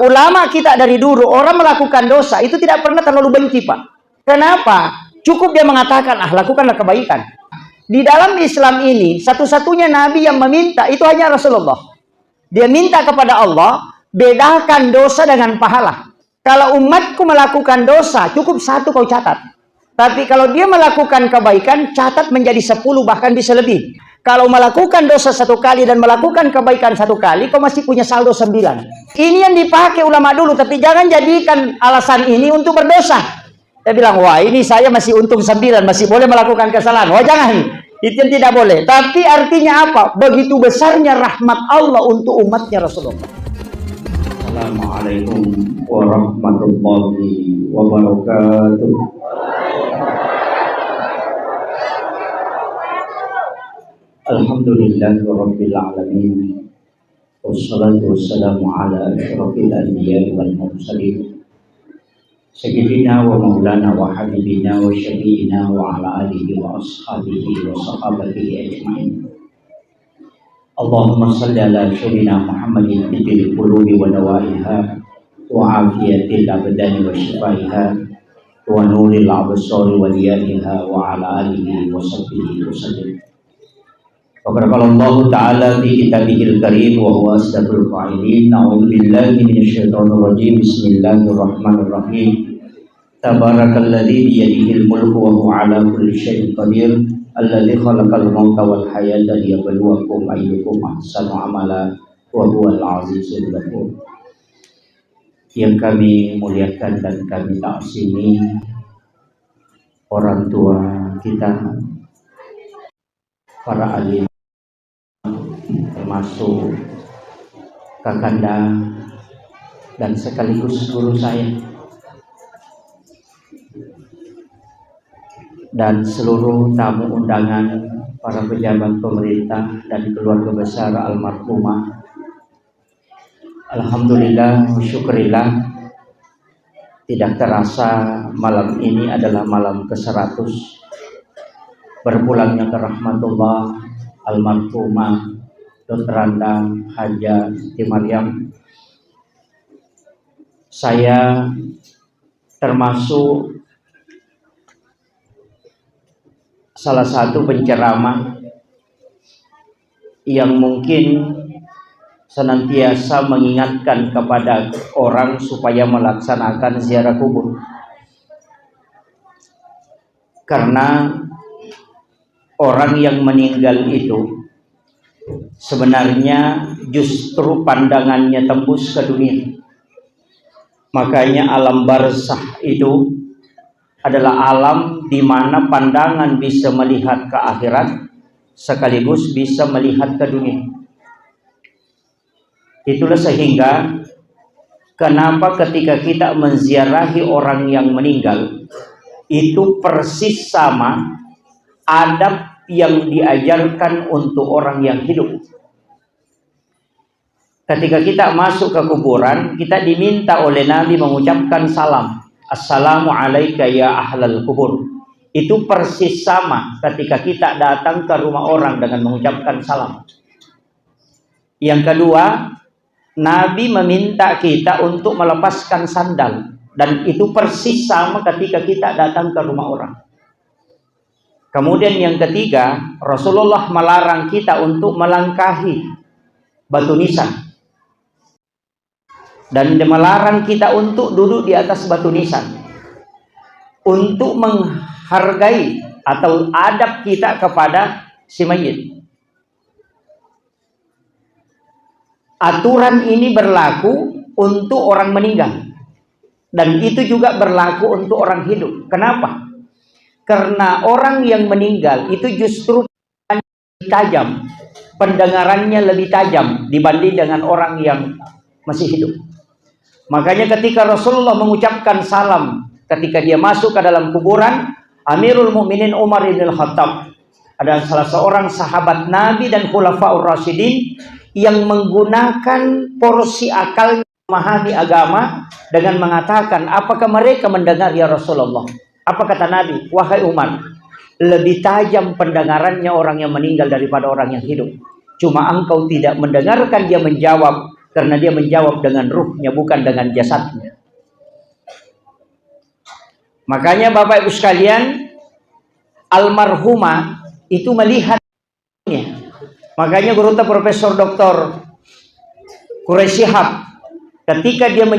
ulama kita dari dulu, orang melakukan dosa itu tidak pernah terlalu benci, Pak. Kenapa? Cukup dia mengatakan, lakukanlah kebaikan. Di dalam Islam ini, satu-satunya Nabi yang meminta itu hanya Rasulullah. Dia minta kepada Allah, bedakan dosa dengan pahala. Kalau umatku melakukan dosa, cukup satu kau catat. Tapi kalau dia melakukan kebaikan, catat menjadi 10, bahkan bisa lebih. Kalau melakukan dosa 1 kali dan melakukan kebaikan 1 kali, kau masih punya saldo 9. Ini yang dipakai ulama dulu, tapi jangan jadikan alasan ini untuk berdosa. Dia bilang, wah ini saya masih untung 9, masih boleh melakukan kesalahan. Wah jangan, itu yang tidak boleh. Tapi artinya apa? Begitu besarnya rahmat Allah untuk umatnya Rasulullah. Assalamualaikum warahmatullahi wabarakatuh. Alhamdulillahirabbil alamin. Wassalatu wassalamu ala asyrafil anbiya'i wal mursalin. Sayyidina wa maulana wa habibina wa syafi'ina wa ala alihi wa ashabihi wa sahabatihi ajma'in. Allahumma salli ala sayyidina Muhammadin tibbil qulubi wa dawaiha wa afiyatil abdani wa shifaiha wa nuril absari wa liyaiha wa ala alihi wa sahbihi wa sallim. Waqala ta'ala fi kitabihil karim wa huwa asdaqul qa'ilin. A'udzu billahi minasyaitonir rajim. Bismillahirrahmanirrahim. Tabarakalladzi biyadihil mulku wa huwa 'ala kulli syai'in qadir. Alladzi khalaqal mauta wal hayata liyabluwakum ayyukum ahsanu amala wa huwal 'azizul ghafur. Yang kami muliakan dan kami taksimi orang tua kita, para alim, termasuk kakanda dan sekaligus guru saya, dan seluruh tamu undangan, para pejabat pemerintah dan keluarga besar almarhumah. Alhamdulillah, syukurillah, tidak terasa malam ini adalah malam ke-100 berpulangnya ke rahmatullah almarhumah Dr. Anda Haja Siti Maryam. Saya termasuk salah satu penceramah yang mungkin senantiasa mengingatkan kepada orang supaya melaksanakan ziarah kubur, karena orang yang meninggal itu sebenarnya justru pandangannya tembus ke dunia. Makanya alam barzakh itu adalah alam di mana pandangan bisa melihat ke akhirat sekaligus bisa melihat ke dunia. Itulah sehingga kenapa ketika kita menziarahi orang yang meninggal itu persis sama adab yang diajarkan untuk orang yang hidup. Ketika kita masuk ke kuburan, kita diminta oleh Nabi mengucapkan salam. Assalamu alayka ya ahlal kubur. Itu persis sama ketika kita datang ke rumah orang dengan mengucapkan salam. Yang kedua, Nabi meminta kita untuk melepaskan sandal, dan itu persis sama ketika kita datang ke rumah orang. Kemudian yang ketiga, Rasulullah melarang kita untuk melangkahi batu nisan, dan dia melarang kita untuk duduk di atas batu nisan, untuk menghargai atau adab kita kepada si mayit. Aturan ini berlaku untuk orang meninggal, dan itu juga berlaku untuk orang hidup. Kenapa? Karena orang yang meninggal itu justru tajam, pendengarannya lebih tajam dibanding dengan orang yang masih hidup. Makanya ketika Rasulullah mengucapkan salam ketika dia masuk ke dalam kuburan, Amirul Mukminin Umar bin Khattab adalah salah seorang sahabat Nabi dan Khulafaur Rasyidin yang menggunakan porsi akalnya memahami agama dengan mengatakan, apakah mereka mendengar ya Rasulullah? Apa kata Nabi? Wahai Umar, lebih tajam pendengarannya orang yang meninggal daripada orang yang hidup. Cuma engkau tidak mendengarkan dia menjawab, Karena dia menjawab dengan ruhnya, bukan dengan jasadnya. Makanya Bapak Ibu sekalian, almarhumah itu melihatnya. Makanya guru Profesor Dr. Quraish Shihab ketika dia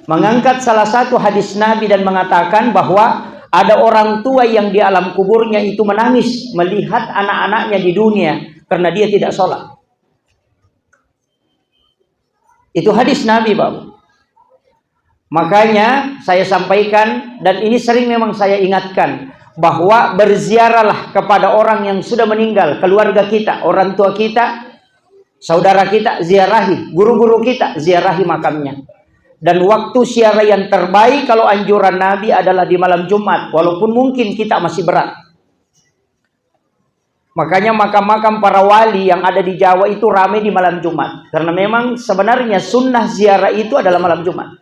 mengangkat salah satu hadis Nabi dan mengatakan bahwa ada orang tua yang di alam kuburnya itu menangis melihat anak-anaknya di dunia karena dia tidak sholat. Itu hadis Nabi, Bapak. Makanya saya sampaikan, dan ini sering memang saya ingatkan, bahwa berziarahlah kepada orang yang sudah meninggal, keluarga kita, orang tua kita, saudara kita, ziarahi, guru-guru kita, ziarahi makamnya. Dan waktu ziarah yang terbaik kalau anjuran Nabi adalah di malam Jumat, walaupun mungkin kita masih berat. Makanya makam-makam para wali yang ada di Jawa itu ramai di malam Jumat. Karena memang sebenarnya sunnah ziarah itu adalah malam Jumat.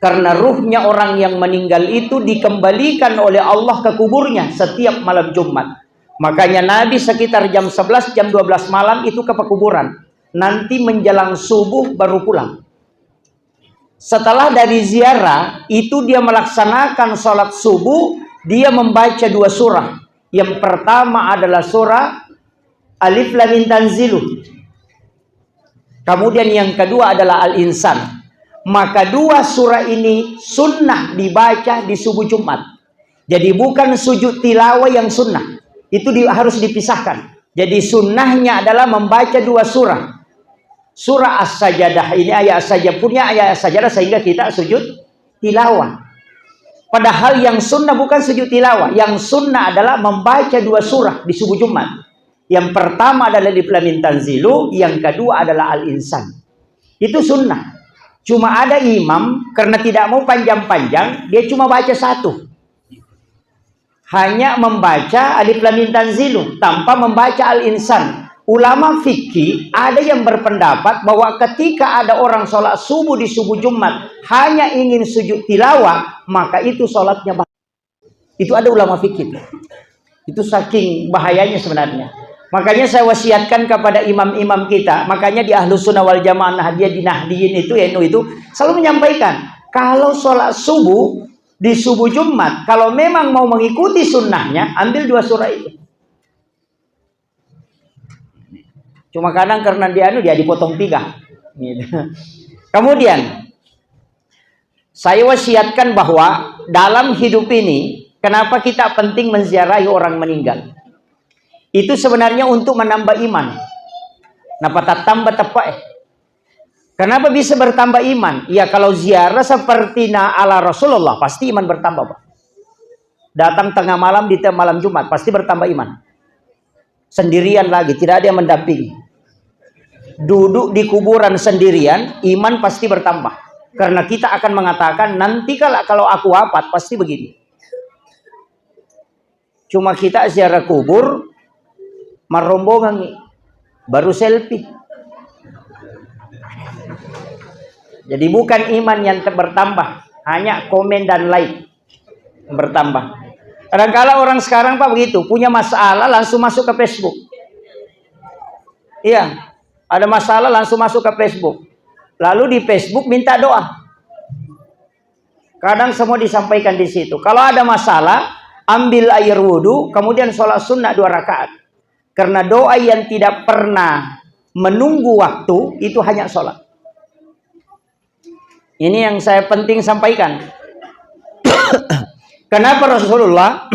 Karena ruhnya orang yang meninggal itu dikembalikan oleh Allah ke kuburnya setiap malam Jumat. Makanya Nabi sekitar jam 11, jam 12 malam itu ke pekuburan. Nanti menjelang subuh baru pulang. Setelah dari ziarah, itu dia melaksanakan sholat subuh, dia membaca 2 surah. Yang pertama adalah surah Alif Lam Mim Tanzilu. Kemudian yang kedua adalah Al-Insan. Maka 2 surah ini sunnah dibaca di subuh Jumat. Jadi bukan sujud tilawah yang sunnah. Itu harus dipisahkan. Jadi sunnahnya adalah membaca 2 surah. Surah As-Sajadah ini ayat saja punya ayat sajadah sehingga kita sujud tilawah. Padahal yang sunnah bukan sujud tilawah. Yang sunnah adalah membaca 2 surah di subuh Jumat. Yang pertama adalah Alif Lam Mim Tanzilu, yang kedua adalah Al-Insan. Itu sunnah. Cuma ada imam karena tidak mau panjang-panjang, dia cuma baca 1. Hanya membaca Alif Lam Mim Tanzilu tanpa membaca Al-Insan. Ulama fikih ada yang berpendapat bahwa ketika ada orang sholat subuh di subuh Jumat hanya ingin sujud tilawah, maka itu sholatnya batal. Itu ada ulama fikih. Itu saking bahayanya sebenarnya. Makanya saya wasiatkan kepada imam-imam kita. Makanya di Ahlus Sunnah wal Jamaah Nahdiyah di Nahdiyin itu selalu menyampaikan, kalau sholat subuh di subuh Jumat, kalau memang mau mengikuti sunnahnya, ambil 2 surah itu. Cuma kadang karena dia dipotong 3. Gitu. Kemudian saya wasiatkan bahwa dalam hidup ini, kenapa kita penting menziarahi orang meninggal? Itu sebenarnya untuk menambah iman. Napa tambah tepat? Kenapa bisa bertambah iman? Ya kalau ziarah seperti ala Rasulullah, pasti iman bertambah, Pak. Datang tengah malam di malam Jumat, pasti bertambah iman. Sendirian lagi, tidak ada yang mendampingi. Duduk di kuburan sendirian, iman pasti bertambah. Karena kita akan mengatakan, nanti kalau aku wafat, pasti begini. Cuma kita ziarah kubur, marombongan, baru selfie. Jadi bukan iman yang bertambah, hanya komen dan like bertambah. Kadang-kadang orang sekarang Pak begitu, punya masalah langsung masuk ke Facebook. Iya, ada masalah langsung masuk ke Facebook. Lalu di Facebook minta doa. Kadang semua disampaikan di situ. Kalau ada masalah, ambil air wudhu, kemudian sholat sunnah 2 rakaat. Karena doa yang tidak pernah menunggu waktu, itu hanya sholat. Ini yang saya penting sampaikan. Kenapa Rasulullah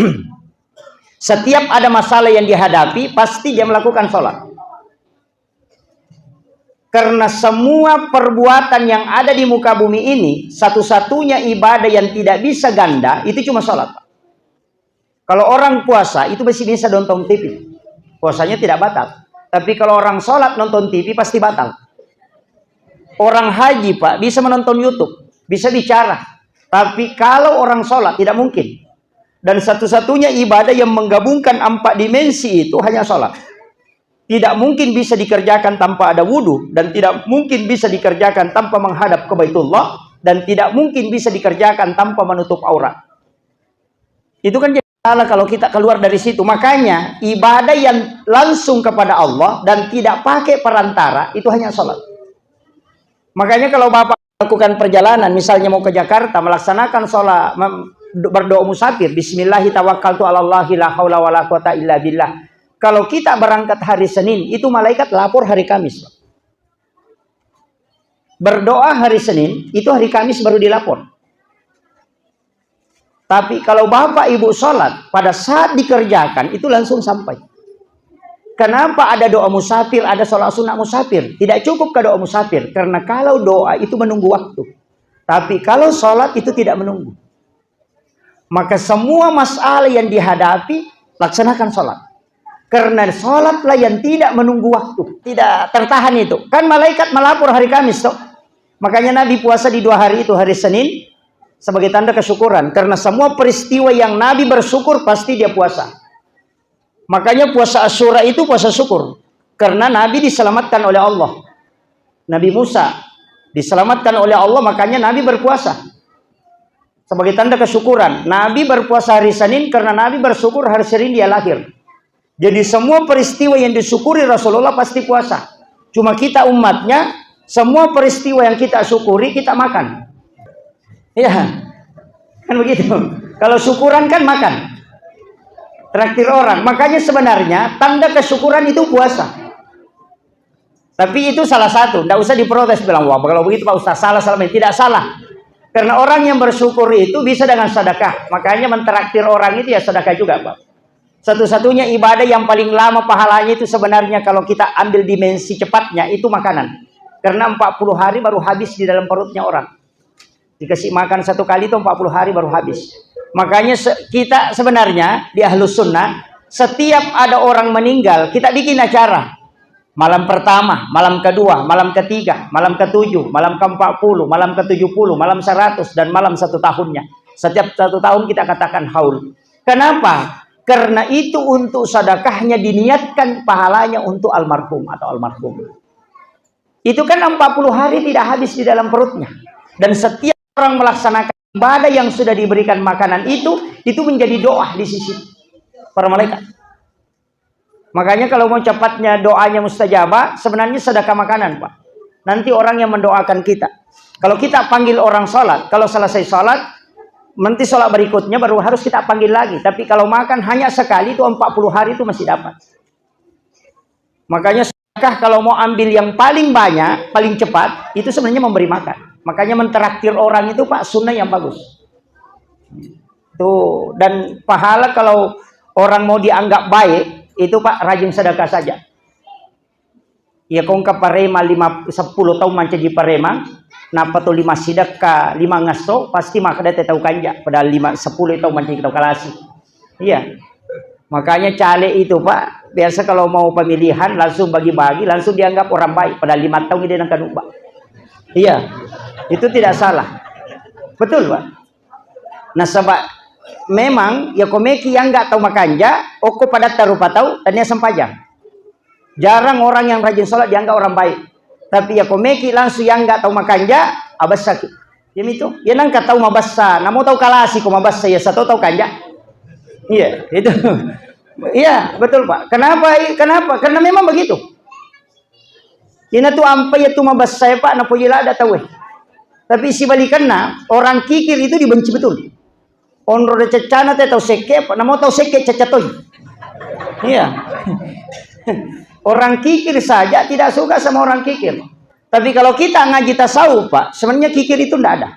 setiap ada masalah yang dihadapi, pasti dia melakukan sholat. Karena semua perbuatan yang ada di muka bumi ini, satu-satunya ibadah yang tidak bisa ganda, itu cuma sholat. Kalau orang puasa, itu masih bisa nonton TV. Puasanya tidak batal. Tapi kalau orang sholat nonton TV, pasti batal. Orang haji, Pak, bisa menonton YouTube. Bisa bicara. Tapi kalau orang sholat, tidak mungkin. Dan satu-satunya ibadah yang menggabungkan 4 dimensi itu hanya sholat. Tidak mungkin bisa dikerjakan tanpa ada wudhu. Dan tidak mungkin bisa dikerjakan tanpa menghadap ke Baitullah. Dan tidak mungkin bisa dikerjakan tanpa menutup aurat. Itu kan salah kalau kita keluar dari situ. Makanya ibadah yang langsung kepada Allah dan tidak pakai perantara itu hanya sholat. Makanya kalau Bapak lakukan perjalanan, misalnya mau ke Jakarta, melaksanakan sholat, berdoa musafir, Bismillahi tawakkaltu 'alallahi la haula wala quwata illa billah. Kalau kita berangkat hari Senin, itu malaikat lapor hari Kamis. Berdoa hari Senin, itu hari Kamis baru dilapor. Tapi kalau Bapak Ibu sholat, pada saat dikerjakan, itu langsung sampai. Kenapa ada doa musafir, ada sholat sunnah musafir? Tidak cukup ke doa musafir. Karena kalau doa itu menunggu waktu. Tapi kalau sholat itu tidak menunggu. Maka semua masalah yang dihadapi, laksanakan sholat. Karena sholatlah yang tidak menunggu waktu. Tidak tertahan itu. Kan malaikat melapor hari Kamis. Toh? Makanya Nabi puasa di 2 hari itu, hari Senin, sebagai tanda kesyukuran. Karena semua peristiwa yang Nabi bersyukur, pasti dia puasa. Makanya puasa Asyura itu puasa syukur. Karena Nabi diselamatkan oleh Allah. Nabi Musa diselamatkan oleh Allah, makanya Nabi berpuasa. Sebagai tanda kesyukuran. Nabi berpuasa hari Senin karena Nabi bersyukur hari Senin dia lahir. Jadi semua peristiwa yang disyukuri Rasulullah pasti puasa. Cuma kita umatnya, semua peristiwa yang kita syukuri, kita makan. Iya, kan begitu. Kalau syukuran kan makan, traktir orang. Makanya sebenarnya tanda kesyukuran itu puasa. Tapi itu salah satu. Tidak usah diprotes bilang, wah kalau begitu Pak Ustaz salah. Tidak salah. Karena orang yang bersyukur itu bisa dengan sedekah. Makanya mentraktir orang itu ya sedekah juga Pak. Satu-satunya ibadah yang paling lama pahalanya itu sebenarnya kalau kita ambil dimensi cepatnya itu makanan. Karena 40 hari baru habis di dalam perutnya orang. Dikasih makan 1 kali itu 40 hari baru habis. Makanya kita sebenarnya di Ahlus Sunnah, setiap ada orang meninggal, kita bikin acara. Malam pertama, malam kedua, malam ketiga, malam ke-7, malam ke-40, malam ke-70, malam 100, dan malam 1 tahunnya. Setiap 1 tahun kita katakan haul. Kenapa? Karena itu untuk sedekahnya diniatkan pahalanya untuk almarhum atau almarhum. Itu kan 40 hari tidak habis di dalam perutnya. Dan setiap orang melaksanakan ibadah yang sudah diberikan makanan itu menjadi doa di sisi para malaikat. Makanya kalau mau cepatnya doanya mustajabah, sebenarnya sedekah makanan Pak. Nanti orang yang mendoakan kita. Kalau kita panggil orang sholat, kalau selesai sholat, nanti sholat berikutnya baru harus kita panggil lagi. Tapi kalau makan hanya sekali itu 40 hari itu masih dapat. Makanya sedekah kalau mau ambil yang paling banyak, paling cepat, itu sebenarnya memberi makan. Makanya mentraktir orang itu Pak sunnah yang bagus. Tuh, dan pahala kalau orang mau dianggap baik, itu Pak rajin sedekah saja. Ya kong ka parema 10 tahun manca di parema, napa to 5 sedekah 5 ngaso, pasti maka dia tahu kanja pada 10 tahun manca kita kalasi. Iya. Makanya caleg itu Pak, biasa kalau mau pemilihan langsung bagi-bagi, langsung dianggap orang baik pada 5 tahun dia nang kanubak. Iya. Itu tidak salah. Betul Pak. Nah sebab memang ya komeki yang nggak tahu makanja, oko pada tarupa tahu tanya sempajang. Jarang orang yang rajin sholat dianggap orang baik. Tapi ya komeki langsung yang nggak tahu makanja, abas sakit. Ya itu. Ya nang tahu mabasa, namo tahu kalasi ko mabasa ya satu tahu kanja. Iya itu. Iya betul Pak. Kenapa? Kenapa? Karena memang begitu. Ina tu ampai ya tu mabasa ya Pak, napo ada tahu. Tapi si balikanna orang kikir itu dibenci betul. Onro de cecana te tahu seke, namo tahu seke cecatoy. Iya. Orang kikir saja tidak suka sama orang kikir. Tapi kalau kita ngaji tasawuf Pak, sebenarnya kikir itu tidak ada.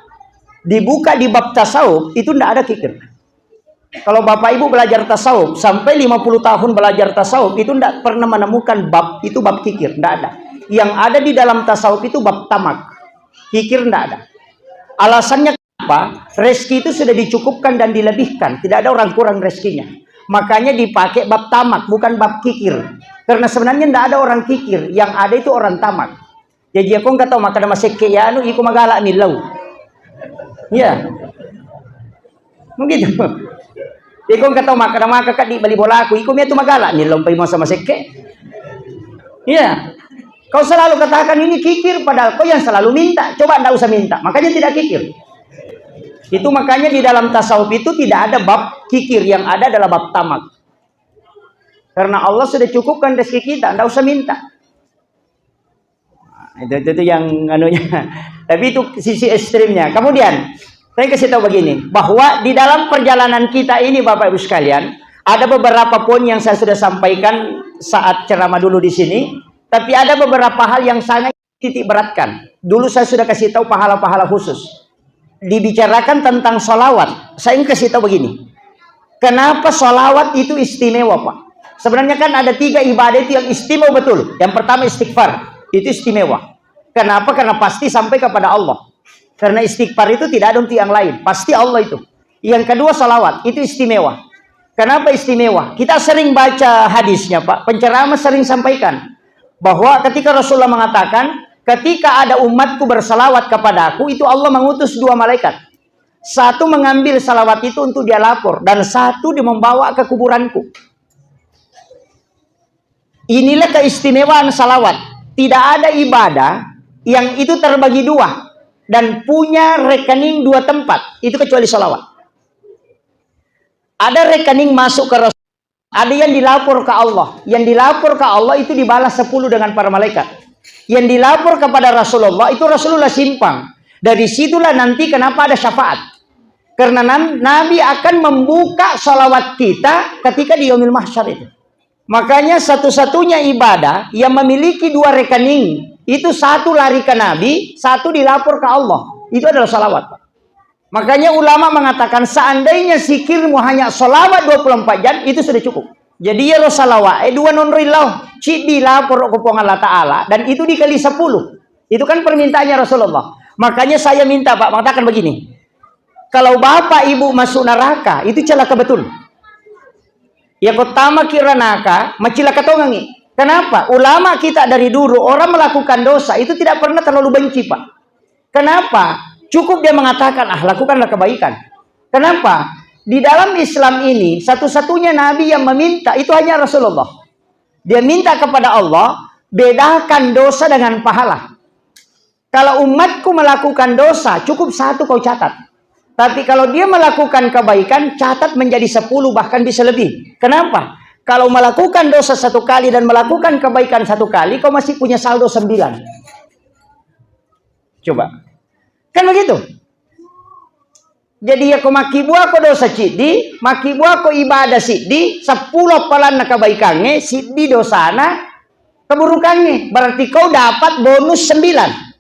Dibuka di bab tasawuf itu tidak ada kikir. Kalau Bapak Ibu belajar tasawuf sampai 50 tahun belajar tasawuf itu tidak pernah menemukan bab itu bab kikir, tidak ada. Yang ada di dalam tasawuf itu bab tamak. Kikir tidak ada. Alasannya apa? Rezeki itu sudah dicukupkan dan dilebihkan. Tidak ada orang kurang rezekinya. Makanya dipakai bab tamak, bukan bab kikir. Karena sebenarnya tidak ada orang kikir. Yang ada itu orang tamak. Jadi aku nggak tahu maka masih kaya anu, iku magala nilau. Iya. Begitu. Iku nggak tahu maka kak di bali bola aku, iku itu magala nilau pai mo sama seke. Iya. Kau selalu katakan ini kikir, padahal kau yang selalu minta. Coba tidak usah minta, makanya tidak kikir. Itu makanya di dalam tasawuf itu tidak ada bab kikir, yang ada adalah bab tamak. Karena Allah sudah cukupkan rezeki kita, tidak usah minta. Itu yang anunya. Tapi itu sisi ekstrimnya. Kemudian saya kasih tahu begini, bahwa di dalam perjalanan kita ini Bapak Ibu sekalian, ada beberapa poin yang saya sudah sampaikan saat ceramah dulu di sini, tapi ada beberapa hal yang sangat titik beratkan. Dulu saya sudah kasih tahu pahala-pahala khusus. Dibicarakan tentang sholawat, saya ingin kasih tahu begini. Kenapa sholawat itu istimewa, Pak? Sebenarnya kan ada 3 ibadah itu yang istimewa betul. Yang pertama istighfar, itu istimewa. Kenapa? Karena pasti sampai kepada Allah. Karena istighfar itu tidak ada untuk yang lain, pasti Allah itu. Yang kedua sholawat, itu istimewa. Kenapa istimewa? Kita sering baca hadisnya, Pak. Penceramah sering sampaikan bahwa ketika Rasulullah mengatakan, ketika ada umatku bersalawat kepada aku, itu Allah mengutus 2 malaikat. Satu mengambil salawat itu untuk dia lapor, dan satu dia membawa ke kuburanku. Inilah keistimewaan salawat. Tidak ada ibadah yang itu terbagi 2 dan punya rekening 2 tempat, itu kecuali salawat. Ada rekening masuk ke Rasul, ada yang dilapor ke Allah. Yang dilapor ke Allah itu dibalas 10 dengan para malaikat. Yang dilapor kepada Rasulullah itu Rasulullah simpang. Dari situlah nanti kenapa ada syafaat. Karena Nabi akan membuka salawat kita ketika di yaumil mahsyar itu. Makanya satu-satunya ibadah yang memiliki 2 rekening, itu satu lari ke Nabi, satu dilapor ke Allah. Itu adalah salawat, Pak. Makanya ulama mengatakan seandainya zikirmu hanya salawat 24 jam, itu sudah cukup. Jadi ya salawat, 2 nonrillah, cik dilapor ke Allah Ta'ala, dan itu dikali 10. Itu kan permintaannya Rasulullah. Makanya saya minta, Pak, mengatakan begini. Kalau bapak ibu masuk neraka, itu celaka betul. Ya pertama kira naka, macilaka tongangi. Kenapa? Ulama kita dari dulu, orang melakukan dosa, itu tidak pernah terlalu benci, Pak. Kenapa? Cukup dia mengatakan, lakukanlah kebaikan. Kenapa? Di dalam Islam ini, satu-satunya Nabi yang meminta, itu hanya Rasulullah. Dia minta kepada Allah, bedakan dosa dengan pahala. Kalau umatku melakukan dosa, cukup 1 kau catat. Tapi kalau dia melakukan kebaikan, catat menjadi 10, bahkan bisa lebih. Kenapa? Kalau melakukan dosa 1 kali dan melakukan kebaikan 1 kali, kau masih punya saldo 9. Coba. Kan begitu? Jadi ya kau maki buah kau dosa cidi, maki buah kau ibadah sidi, 10 palan kebaikannya, sidi dosana, keburukannya. Berarti kau dapat bonus 9.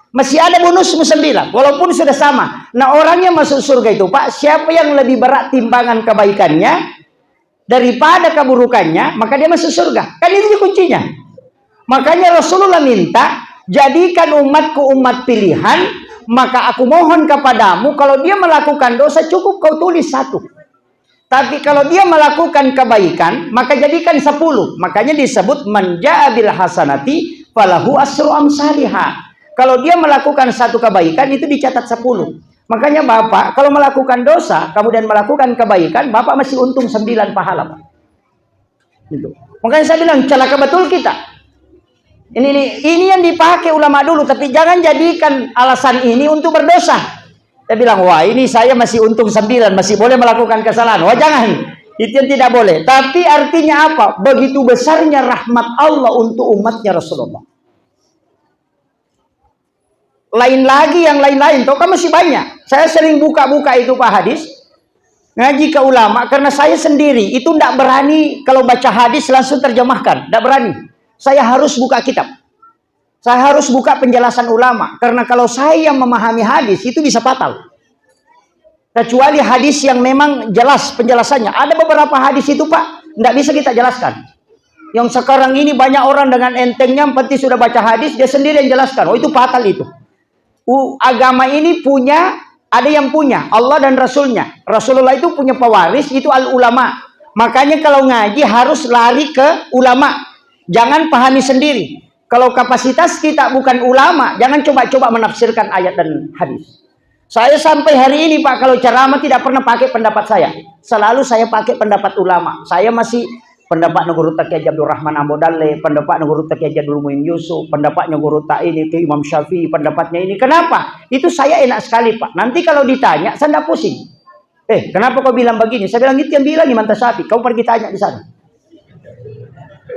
Masih ada bonusmu 9, walaupun sudah sama. Nah, orang yang masuk surga itu, Pak, siapa yang lebih berat timbangan kebaikannya daripada keburukannya, maka dia masuk surga. Kan itu kuncinya. Makanya Rasulullah minta, jadikan umatku umat pilihan, maka aku mohon kepadamu, kalau dia melakukan dosa, cukup kau tulis 1. Tapi kalau dia melakukan kebaikan, maka jadikan 10. Makanya disebut man jaa bil hasanati falahu asru amsalihha. Kalau dia melakukan 1 kebaikan, itu dicatat 10. Makanya Bapak, kalau melakukan dosa, kemudian melakukan kebaikan, Bapak masih untung 9 pahala, Pak. Gitu. Makanya saya bilang, celaka betul kita. Ini yang dipakai ulama dulu, tapi jangan jadikan alasan ini untuk berdosa. Saya bilang, wah ini saya masih untung 9, masih boleh melakukan kesalahan. Wah jangan, itu yang tidak boleh. Tapi artinya apa? Begitu besarnya rahmat Allah untuk umatnya Rasulullah. Lain lagi yang lain-lain, toh kan masih banyak. Saya sering buka-buka itu Pak hadis, ngaji ke ulama, karena saya sendiri itu tidak berani kalau baca hadis langsung terjemahkan, tidak berani. Saya harus buka kitab, saya harus buka penjelasan ulama, karena kalau saya yang memahami hadis itu bisa fatal. Kecuali hadis yang memang jelas penjelasannya. Ada beberapa hadis itu Pak, tidak bisa kita jelaskan. Yang sekarang ini banyak orang dengan entengnya, penting sudah baca hadis, dia sendiri yang jelaskan. Oh itu fatal itu. Agama ini punya, ada yang punya Allah dan Rasulnya. Rasulullah itu punya pewaris, itu al-ulama. Makanya kalau ngaji harus lari ke ulama, jangan pahami sendiri. Kalau kapasitas kita bukan ulama, jangan coba-coba menafsirkan ayat dan hadis. Saya sampai hari ini Pak, kalau ceramah tidak pernah pakai pendapat saya, selalu saya pakai pendapat ulama. Saya masih Pendapatnya guru tak Kiai Abdul Rahman Ambodale, pendapatnya guru tak Kiai Jadul Muin Yusuf, pendapatnya guru tak ini ke Imam Syafi'i, pendapatnya ini. Kenapa? Itu saya enak sekali, Pak. Nanti kalau ditanya, saya tidak pusing. Kenapa kau bilang begini? Saya bilang itu yang bilang Imam Syafi'i. Kau pergi tanya di sana.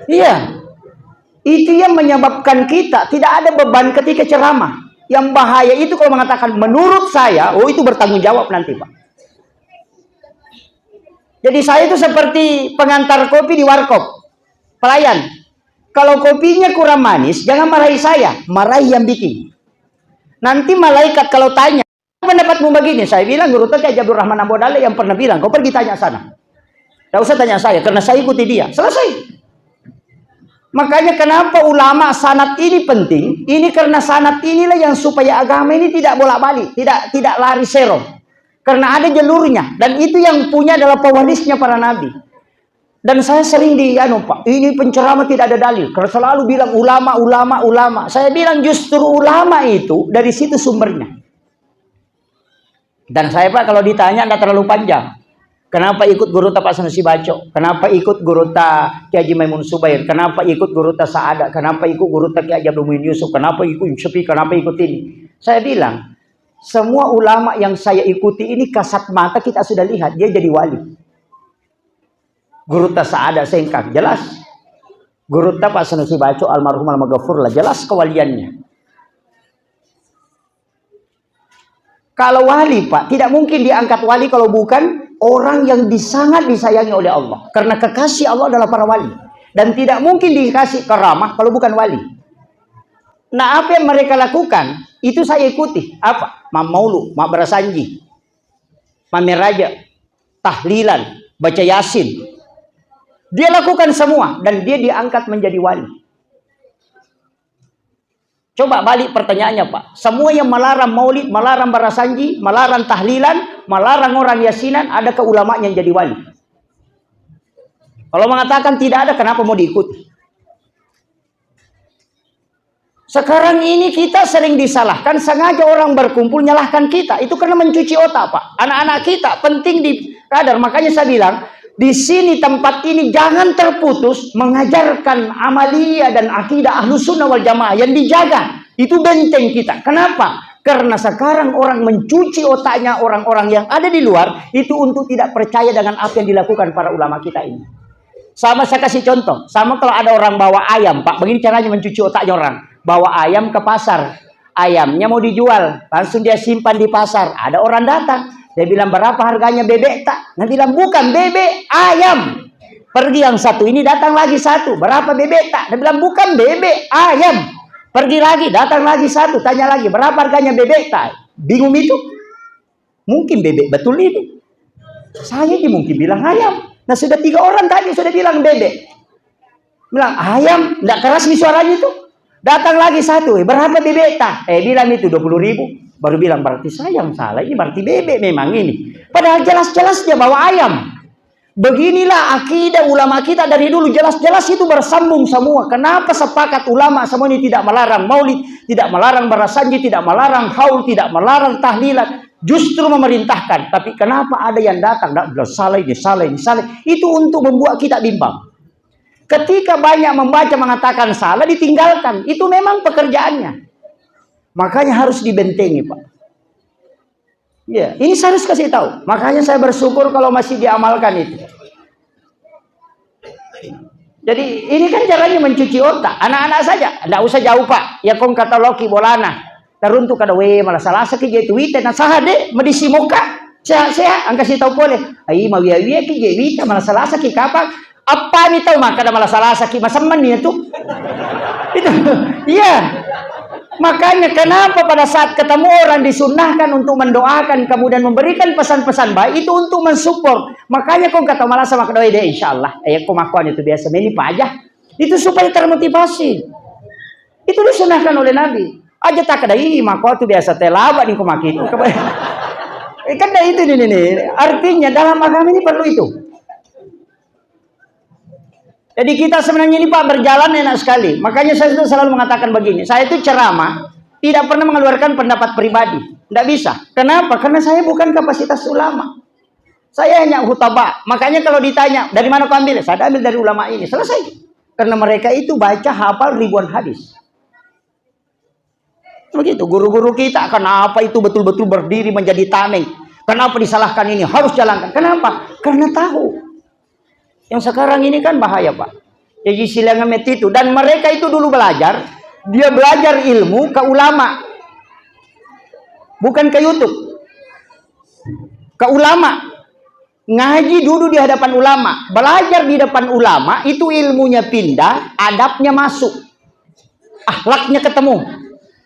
Iya. Itu yang menyebabkan kita tidak ada beban ketika ceramah. Yang bahaya itu kalau mengatakan menurut saya, itu bertanggung jawab nanti, Pak. Jadi saya itu seperti pengantar kopi di warkop. Pelayan. Kalau kopinya kurang manis, jangan marahi saya. Marahi yang bikin. Nanti malaikat kalau tanya, pendapatmu begini? Saya bilang, guru Kiai Abdul Rahman Ambodale yang pernah bilang, kau pergi tanya sana. Tidak usah tanya saya, karena saya ikuti dia. Selesai. Makanya kenapa ulama sanad ini penting? Ini karena sanad inilah yang supaya agama ini tidak bolak-balik, tidak lari serong. Karena ada jalurnya, dan itu yang punya adalah pewarisnya para nabi. Dan saya sering Pak, ini penceramah tidak ada dalil. Karena selalu bilang ulama. Saya bilang justru ulama itu dari situ sumbernya. Dan saya, Pak, kalau ditanya tidak terlalu panjang. Kenapa ikut guru Pak Sanusi Baco? Kenapa ikut guru Kiai Haji Maimun Subair? Kenapa ikut guru Sa'ada? Kenapa ikut guru Kiai Abdul Muin Yusuf? Kenapa ikut Syafi'i? Kenapa ikut ini? Saya bilang, semua ulama yang saya ikuti ini kasat mata kita sudah lihat dia jadi wali. Guru Sa'ada Sengkang jelas. Guru Pak Sanusi Baco almarhum al-maghfur lah jelas kewaliannya. Kalau wali, Pak, tidak mungkin diangkat wali kalau bukan orang yang sangat disayangi oleh Allah. Karena kekasih Allah adalah para wali. Dan tidak mungkin dikasih karamah kalau bukan wali. Nah, apa yang mereka lakukan, itu saya ikuti. Apa? Maulu, Berasanji, Raja, tahlilan, baca Yasin. Dia lakukan semua. Dan dia diangkat menjadi wali. Coba balik pertanyaannya, Pak. Semua yang melarang maulid, melarang Berasanji, melarang tahlilan, melarang orang yasinan, adakah ulamanya yang jadi wali? Kalau mengatakan tidak ada, kenapa mau diikuti? Sekarang ini kita sering disalahkan, sengaja orang berkumpul nyalahkan kita. Itu karena mencuci otak, Pak. Anak-anak kita penting di radar. Makanya saya bilang, di sini tempat ini jangan terputus mengajarkan amaliyah dan akidah Ahlus Sunnah wal Jamaah yang dijaga. Itu benteng kita. Kenapa? Karena sekarang orang mencuci otaknya orang-orang yang ada di luar itu untuk tidak percaya dengan apa yang dilakukan para ulama kita ini. Sama saya kasih contoh. Sama kalau ada orang bawa ayam, Pak. Begini caranya mencuci otaknya orang. Bawa ayam ke pasar. Ayamnya mau dijual. Langsung dia simpan di pasar. Ada orang datang. Dia bilang, berapa harganya bebek tak? Nanti bilang, bukan bebek, ayam. Pergi yang satu ini, datang lagi satu. Berapa bebek tak? Dia bilang, bukan bebek, ayam. Pergi lagi, datang lagi satu. Tanya lagi, berapa harganya bebek tak? Bingung itu? Mungkin bebek betul ini. Saya ini mungkin bilang ayam. Nah, sudah 3 orang tadi sudah bilang bebek. Bilang, ayam. Tidak keras nih suaranya itu. Datang lagi satu. Berapa bebek tak? Bilang itu 20.000. Baru bilang, berarti saya yang salah. Ini berarti bebek memang ini. Padahal jelas-jelas dia bawa ayam. Beginilah akidah ulama kita dari dulu. Jelas-jelas itu bersambung semua. Kenapa sepakat ulama semua ini tidak melarang maulid, tidak melarang Berasanji, tidak melarang haul, tidak melarang tahlilan. Justru memerintahkan. Tapi kenapa ada yang datang? Salah ini, salah ini, salah. Itu untuk membuat kita bimbang. Ketika banyak membaca mengatakan salah, ditinggalkan. Itu memang pekerjaannya. Makanya harus dibentengi, Pak. Ya, ini saya harus kasih tahu. Makanya saya bersyukur kalau masih diamalkan itu. Jadi ini kan caranya mencuci otak. Anak-anak saja, tidak usah jauh, Pak. Ya kong kata Loki bolana. Teruntuk kada malah salah sakit je Twitter na sahade medisi muka. Sehat-sehat ang kasih tahu boleh. Ai mawiya-wiya ki je wita malah salah sakit kapan? Apa ni tahu maka malah salah sakit masaman ni itu. Itu. Iya. Makanya kenapa pada saat ketemu orang disunnahkan untuk mendoakan kemudian memberikan pesan-pesan baik itu untuk mensupport. Makanya kau kata malah sama kedua ide insyaallah. Kemakuan itu biasa ini Pak aja. Itu supaya termotivasi. Itu disunnahkan oleh Nabi. Aja tak ada makuan itu biasa telaba nih kumak itu. Kan itu nih. Artinya dalam agama ini perlu itu. Jadi kita sebenarnya ini Pak berjalan enak sekali. Makanya saya selalu mengatakan begini. Saya itu ceramah tidak pernah mengeluarkan pendapat pribadi. Tidak bisa. Kenapa? Karena saya bukan kapasitas ulama. Saya hanya khutbah. Makanya kalau ditanya, dari mana kau ambil? Saya ambil dari ulama ini. Selesai. Karena mereka itu baca hafal ribuan hadis. Begitu. Guru-guru kita, kenapa itu betul-betul berdiri menjadi tameng? Kenapa disalahkan ini? Harus jalankan. Kenapa? Karena tahu. Yang sekarang ini kan bahaya, Pak. Jadi silangan itu. Dan mereka itu dulu belajar. Dia belajar ilmu ke ulama. Bukan ke YouTube. Ke ulama. Ngaji dulu di hadapan ulama, belajar di depan ulama, itu ilmunya pindah, adabnya masuk, akhlaknya ketemu.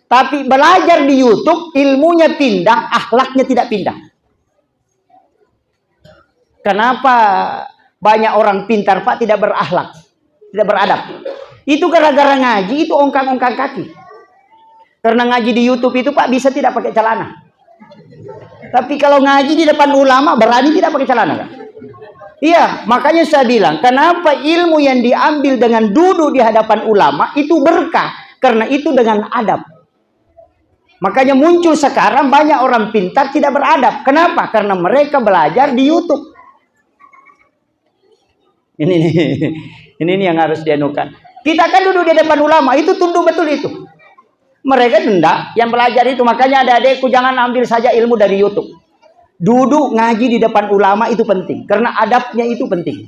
Tapi belajar di YouTube, ilmunya pindah, akhlaknya tidak pindah. Kenapa banyak orang pintar, Pak, tidak berakhlak, tidak beradab? Itu gara-gara ngaji, itu ongkang-ongkang kaki. Karena ngaji di YouTube itu, Pak, bisa tidak pakai celana. Tapi kalau ngaji di depan ulama, berani tidak pakai celana, kan? Iya, makanya saya bilang, kenapa ilmu yang diambil dengan duduk di hadapan ulama itu berkah? Karena itu dengan adab. Makanya muncul sekarang banyak orang pintar tidak beradab. Kenapa? Karena mereka belajar di YouTube. Ini yang harus dianukan. Kita kan duduk di depan ulama, itu tunduk betul itu. Mereka tidak yang belajar itu. Makanya adik-adikku jangan ambil saja ilmu dari YouTube. Duduk ngaji di depan ulama itu penting. Karena adabnya itu penting.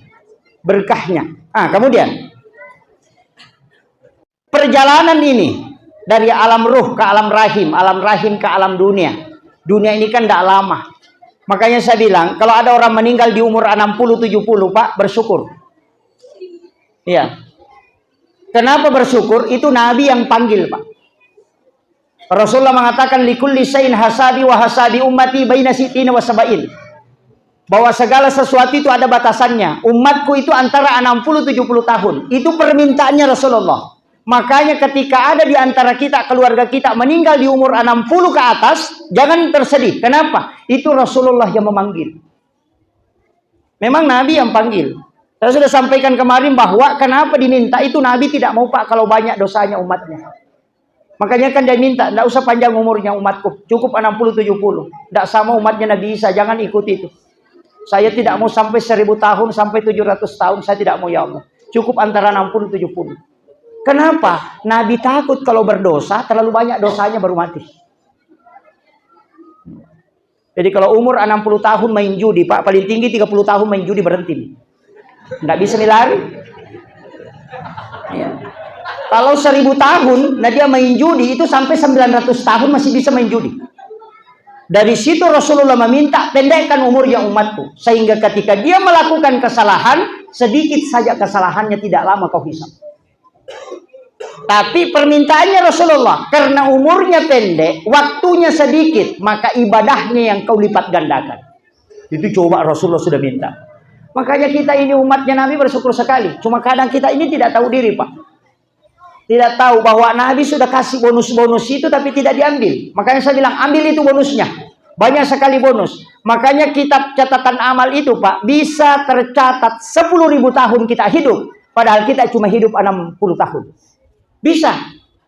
Berkahnya. Kemudian. Perjalanan ini. Dari alam ruh ke alam rahim. Alam rahim ke alam dunia. Dunia ini kan tidak lama. Makanya saya bilang. Kalau ada orang meninggal di umur 60-70 Pak. Bersyukur. Iya. Kenapa bersyukur? Itu Nabi yang panggil Pak. Rasulullah mengatakan likulli syai'in hasabi wa hasabi ummati baina sittina wa sab'in. Bahwa segala sesuatu itu ada batasannya. Umatku itu antara 60-70 tahun. Itu permintaannya Rasulullah. Makanya ketika ada di antara kita, keluarga kita meninggal di umur 60 ke atas, jangan tersedih. Kenapa? Itu Rasulullah yang memanggil. Memang Nabi yang panggil. Saya sudah sampaikan kemarin bahwa kenapa diminta itu Nabi tidak mau Pak kalau banyak dosanya umatnya. Makanya kan dia minta, tidak usah panjang umurnya umatku. Cukup 60-70. Tidak sama umatnya Nabi Isa, jangan ikuti itu. Saya tidak mau sampai 1000 tahun, sampai 700 tahun. Saya tidak mau ya Allah. Cukup antara 60-70. Kenapa? Nabi takut kalau berdosa, terlalu banyak dosanya baru mati. Jadi kalau umur 60 tahun main judi, Pak, paling tinggi 30 tahun main judi berhenti. Tidak bisa dilari. Ya. Kalau 1000 tahun, nah dia main judi itu sampai 900 tahun masih bisa main judi. Dari situ Rasulullah meminta pendekkan umurnya umatku. Sehingga ketika dia melakukan kesalahan, sedikit saja kesalahannya tidak lama kau hisap. Tapi permintaannya Rasulullah, karena umurnya pendek, waktunya sedikit, maka ibadahnya yang kau lipat gandakan. Itu coba Rasulullah sudah minta. Makanya kita ini umatnya Nabi bersyukur sekali. Cuma kadang kita ini tidak tahu diri Pak. Tidak tahu bahwa Nabi sudah kasih bonus-bonus itu tapi tidak diambil. Makanya saya bilang ambil itu bonusnya. Banyak sekali bonus. Makanya kitab catatan amal itu Pak bisa tercatat 10.000 tahun kita hidup. Padahal kita cuma hidup 60 tahun. Bisa.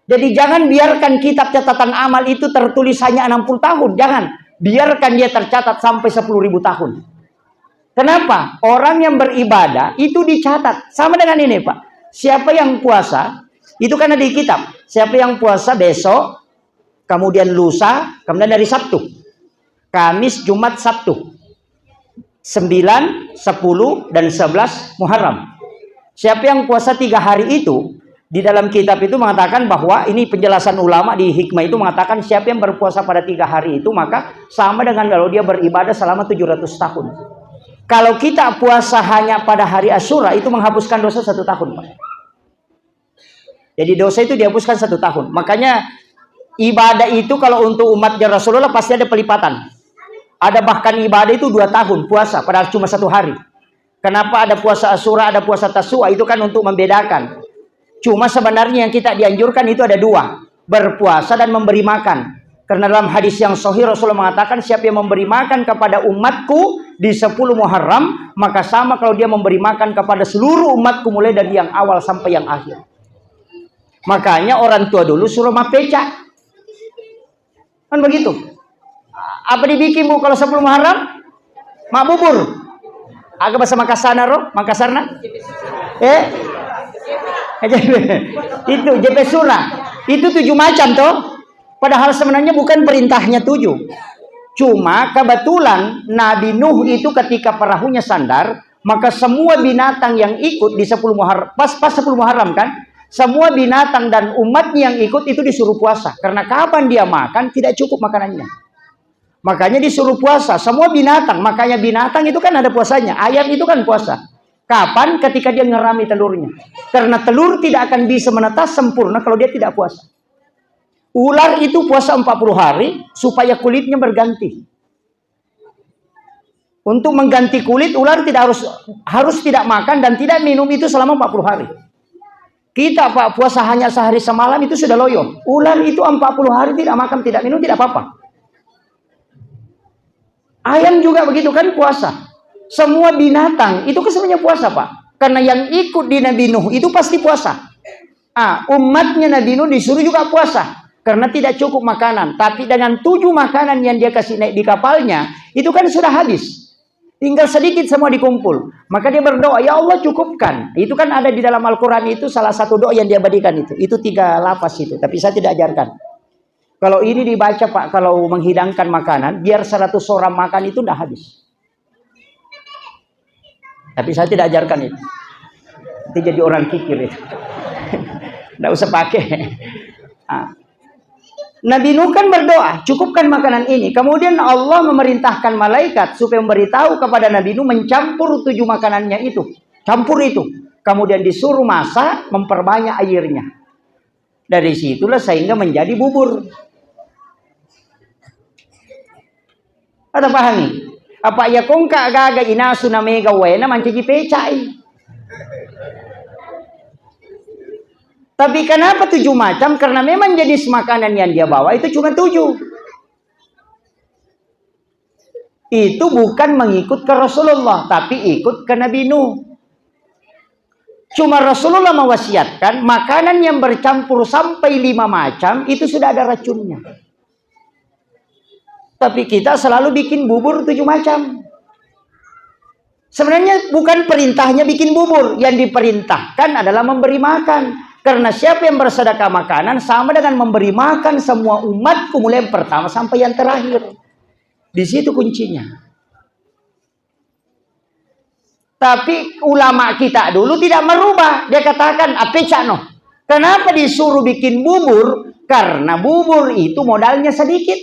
Jadi jangan biarkan kitab catatan amal itu tertulis hanya 60 tahun. Jangan. Biarkan dia tercatat sampai 10.000 tahun. Kenapa? Orang yang beribadah itu dicatat. Sama dengan ini Pak. Siapa yang puasa... Itu karena di kitab. Siapa yang puasa besok, kemudian lusa, kemudian dari Sabtu. Kamis, Jumat, Sabtu. 9, 10, dan 11 Muharram. Siapa yang puasa 3 hari itu, di dalam kitab itu mengatakan bahwa, ini penjelasan ulama di hikmah itu mengatakan siapa yang berpuasa pada 3 hari itu, maka sama dengan kalau dia beribadah selama 700 tahun. Kalau kita puasa hanya pada hari Asyura, itu menghapuskan dosa 1 tahun, Pak. Jadi dosa itu dihapuskan 1 tahun. Makanya ibadah itu kalau untuk umatnya Rasulullah pasti ada pelipatan. Ada bahkan ibadah itu 2 tahun puasa padahal cuma 1 hari. Kenapa ada puasa Asyura, ada puasa Tasua? Itu kan untuk membedakan. Cuma sebenarnya yang kita dianjurkan itu ada 2. Berpuasa dan memberi makan. Karena dalam hadis yang sahih Rasulullah mengatakan siapa yang memberi makan kepada umatku di 10 Muharram, maka sama kalau dia memberi makan kepada seluruh umatku mulai dari yang awal sampai yang akhir. Makanya orang tua dulu suruh mapecak. Kan begitu. Apa dibikin Bu kalau 10 Muharram? Mak bubur. Agak bahasa Makassar roh, Makassarna? Itu JP Surah. Itu 7 macam toh. Padahal sebenarnya bukan perintahnya 7. Cuma kebetulan Nabi Nuh itu ketika perahunya sandar, maka semua binatang yang ikut di 10 Muharram, pas 10 Muharram kan, semua binatang dan umatnya yang ikut itu disuruh puasa. Karena kapan dia makan tidak cukup makanannya. Makanya disuruh puasa semua binatang. Makanya binatang itu kan ada puasanya. Ayam itu kan puasa. Kapan? Ketika dia ngerami telurnya. Karena telur tidak akan bisa menetas sempurna kalau dia tidak puasa. Ular itu puasa 40 hari supaya kulitnya berganti. Untuk mengganti kulit, ular tidak harus tidak makan dan tidak minum itu selama 40 hari. Kita Pak puasa hanya sehari semalam itu sudah loyo. Ular itu 40 hari tidak makan, tidak minum, tidak apa-apa. Ayam juga begitu kan puasa. Semua binatang itu kan sebenarnya puasa Pak. Karena yang ikut di Nabi Nuh itu pasti puasa. Umatnya Nabi Nuh disuruh juga puasa. Karena tidak cukup makanan. Tapi dengan 7 makanan yang dia kasih naik di kapalnya, itu kan sudah habis. Tinggal sedikit semua dikumpul. Maka dia berdoa, ya Allah cukupkan. Itu kan ada di dalam Al-Quran itu salah satu doa yang dia berikan itu. Itu 3 lafaz itu. Tapi saya tidak ajarkan. Kalau ini dibaca Pak, kalau menghidangkan makanan, biar 100 orang makan itu tidak habis. Tapi saya tidak ajarkan itu. Itu jadi orang kikir itu. Tidak usah pakai. Nabi Nuh kan berdoa, cukupkan makanan ini. Kemudian Allah memerintahkan malaikat supaya memberitahu kepada Nabi Nuh mencampur 7 makanannya itu. Campur itu. Kemudian disuruh masak, memperbanyak airnya. Dari situlah sehingga menjadi bubur. Ada pahami? Apa ya kong gaga inasu na mega wena mancaji pecai. Tapi kenapa 7 macam? Karena memang jenis makanan yang dia bawa itu cuma 7. Itu bukan mengikut ke Rasulullah, tapi ikut ke Nabi Nuh. Cuma Rasulullah mewasiatkan makanan yang bercampur sampai 5 macam itu sudah ada racunnya. Tapi kita selalu bikin bubur 7 macam. Sebenarnya bukan perintahnya bikin bubur. Yang diperintahkan adalah memberi makan. Karena siapa yang bersedekah makanan sama dengan memberi makan semua umatku mulai yang pertama sampai yang terakhir. Di situ kuncinya. Tapi ulama kita dulu tidak merubah. Dia katakan, apecano. Kenapa disuruh bikin bubur? Karena bubur itu modalnya sedikit.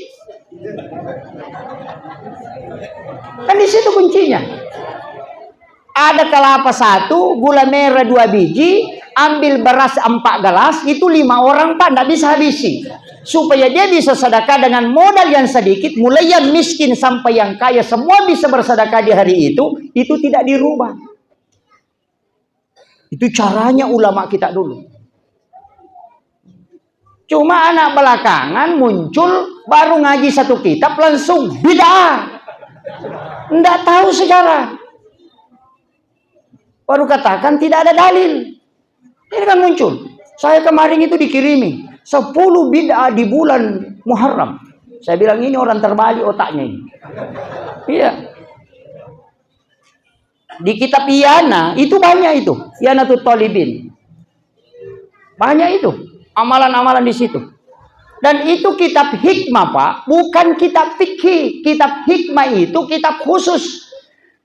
Kan di situ kuncinya. Ada kelapa 1, gula merah 2 biji, ambil beras 4 gelas, itu 5 orang Pak, tidak bisa habisi. Supaya dia bisa sedekah dengan modal yang sedikit, mulai yang miskin sampai yang kaya, semua bisa bersedekah di hari itu tidak dirubah. Itu caranya ulama kita dulu. Cuma anak belakangan muncul, baru ngaji 1 kitab, langsung bid'ah. Tidak tahu sejarah. Baru katakan tidak ada dalil. Ini kan muncul. Saya kemarin itu dikirimi 10 bid'ah di bulan Muharram. Saya bilang ini orang terbalik otaknya ini. Iya. Di kitab Iyana itu banyak itu. Iyanatul Talibin. Banyak itu. Amalan-amalan di situ. Dan itu kitab hikmah Pak. Bukan kitab fikih. Kitab hikmah itu kitab khusus.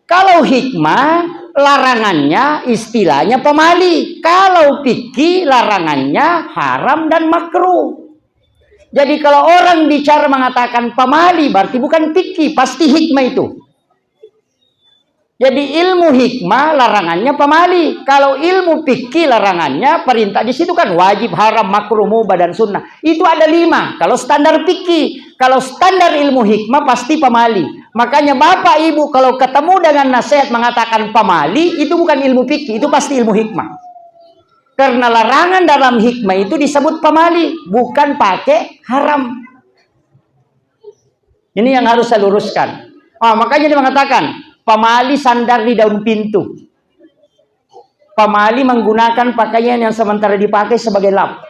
Kalau hikmah, larangannya istilahnya pemali. Kalau fikih, larangannya haram dan makruh. Jadi kalau orang bicara mengatakan pemali, berarti bukan fikih, pasti hikmah itu. Jadi ilmu hikmah larangannya pemali. Kalau ilmu fikih larangannya perintah. Di situ kan wajib, haram, makruh, mubah, dan sunnah. Itu ada 5. Kalau standar fikih. Kalau standar ilmu hikmah pasti pemali. Makanya bapak ibu kalau ketemu dengan nasihat mengatakan pemali, itu bukan ilmu fikih, itu pasti ilmu hikmah. Karena larangan dalam hikmah itu disebut pemali, bukan pakai haram. Ini yang harus saya luruskan. Makanya dia mengatakan pemali sandar di daun pintu. Pemali menggunakan pakaian yang sementara dipakai sebagai lap.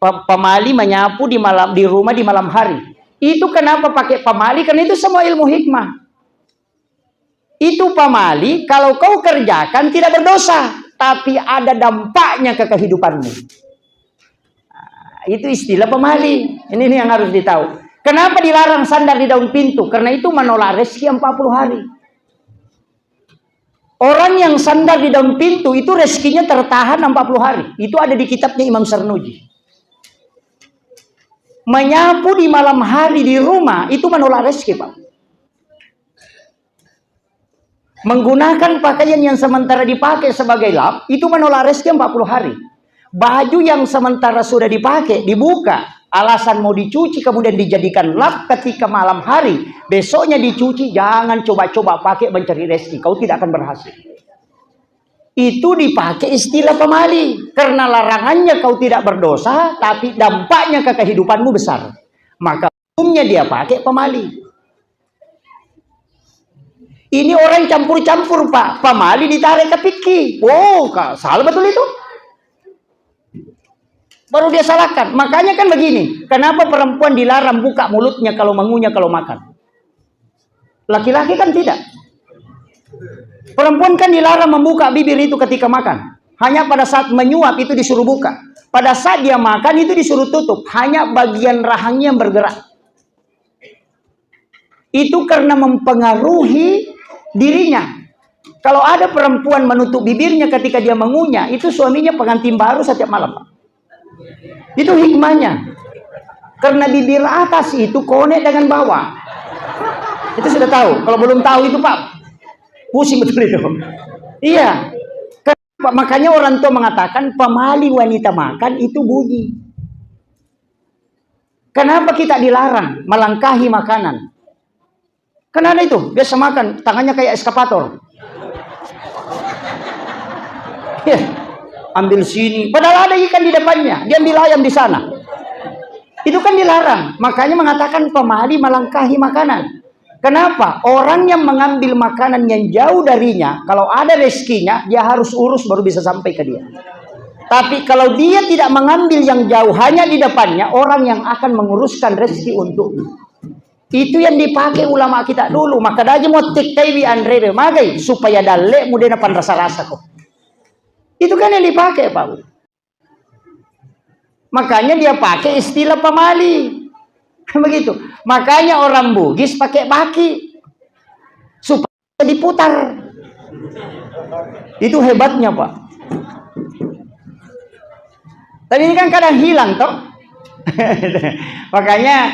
Pemali menyapu di rumah di malam hari. Itu kenapa pakai pemali? Karena itu semua ilmu hikmah. Itu pamali, kalau kau kerjakan tidak berdosa, tapi ada dampaknya ke kehidupanmu. Itu istilah pemali. Ini yang harus ditahu. Kenapa dilarang sandar di daun pintu? Karena itu menolak rezeki 40 hari. Orang yang sandar di daun pintu itu rezekinya tertahan 40 hari. Itu ada di kitabnya Imam Sarnuji. Menyapu di malam hari di rumah itu menolak rezeki, Pak. Menggunakan pakaian yang sementara dipakai sebagai lap itu menolak rezeki 40 hari. Baju yang sementara sudah dipakai, dibuka, alasan mau dicuci, kemudian dijadikan lap ketika malam hari. Besoknya dicuci, jangan coba-coba pakai mencari rezeki. Kau tidak akan berhasil. Itu dipakai istilah pemali. Karena larangannya kau tidak berdosa, tapi dampaknya ke kehidupanmu besar. Maka umumnya dia pakai pemali. Ini orang campur-campur, Pak. Pemali ditarik ke fikih. Oh, salah betul itu. Baru dia salahkan. Makanya kan begini. Kenapa perempuan dilarang buka mulutnya kalau mengunyah kalau makan? Laki-laki kan tidak. Perempuan kan dilarang membuka bibir itu ketika makan. Hanya pada saat menyuap itu disuruh buka. Pada saat dia makan itu disuruh tutup. Hanya bagian rahangnya yang bergerak. Itu karena mempengaruhi dirinya. Kalau ada perempuan menutup bibirnya ketika dia mengunyah, itu suaminya pengantin baru setiap malam, Pak. Itu hikmahnya. Karena bibir atas itu konek dengan bawah. Itu sudah tahu. Kalau belum tahu itu, Pak, pusing betul itu. Iya. Kenapa? Makanya orang tua mengatakan pemali wanita makan itu bunyi. Kenapa kita dilarang melangkahi makanan? Karena itu biasa makan tangannya kayak eskavator. Ya, ambil sini. Padahal ada ikan di depannya. Dia ambil ayam di sana. Itu kan dilarang. Makanya mengatakan pemali melangkahi makanan. Kenapa? Orang yang mengambil makanan yang jauh darinya, kalau ada rezekinya, dia harus urus baru bisa sampai ke dia. Tapi kalau dia tidak mengambil yang jauh, hanya di depannya, orang yang akan menguruskan rezeki untuknya. Itu yang dipakai ulama kita dulu. Maka daji mau tiktai Andre magai supaya dalek mudena pan rasa-rasa kok. Itu kan yang dipakai, Pak. Makanya dia pakai istilah pemali. Begitu. Makanya orang Bugis pakai baki supaya diputar. Itu hebatnya, Pak. Tapi ini kan kadang hilang toh. Makanya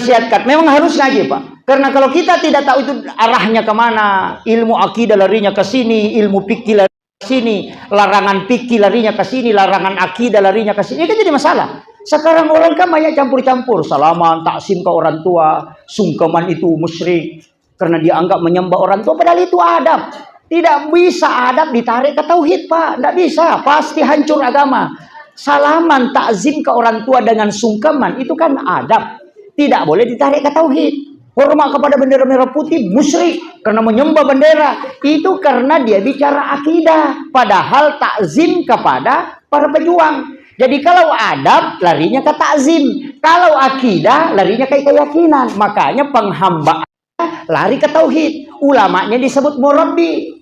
siatkan. Memang harus ngaji, Pak. Karena kalau kita tidak tahu itu arahnya kemana, ilmu akidah larinya ke sini, ilmu fikih larinya ke sini, larangan fikih larinya ke sini, larangan akidah larinya ke sini, ini kan jadi masalah. Sekarang orang kan banyak campur-campur, salaman, taksim ke orang tua, sungkeman itu musyrik karena dianggap menyembah orang tua, padahal itu adab. Tidak bisa adab ditarik ke tauhid, Pak. Tidak bisa, pasti hancur agama. Salaman, takzim ke orang tua dengan sungkeman itu kan adab. Tidak boleh ditarik ke tauhid. Hormat kepada bendera merah putih musyrik karena menyembah bendera. Itu karena dia bicara akidah. Padahal takzim kepada para pejuang. Jadi kalau adab larinya ke takzim. Kalau akidah larinya ke keyakinan. Makanya penghambaan lari ke tauhid. Ulamanya disebut murabbi.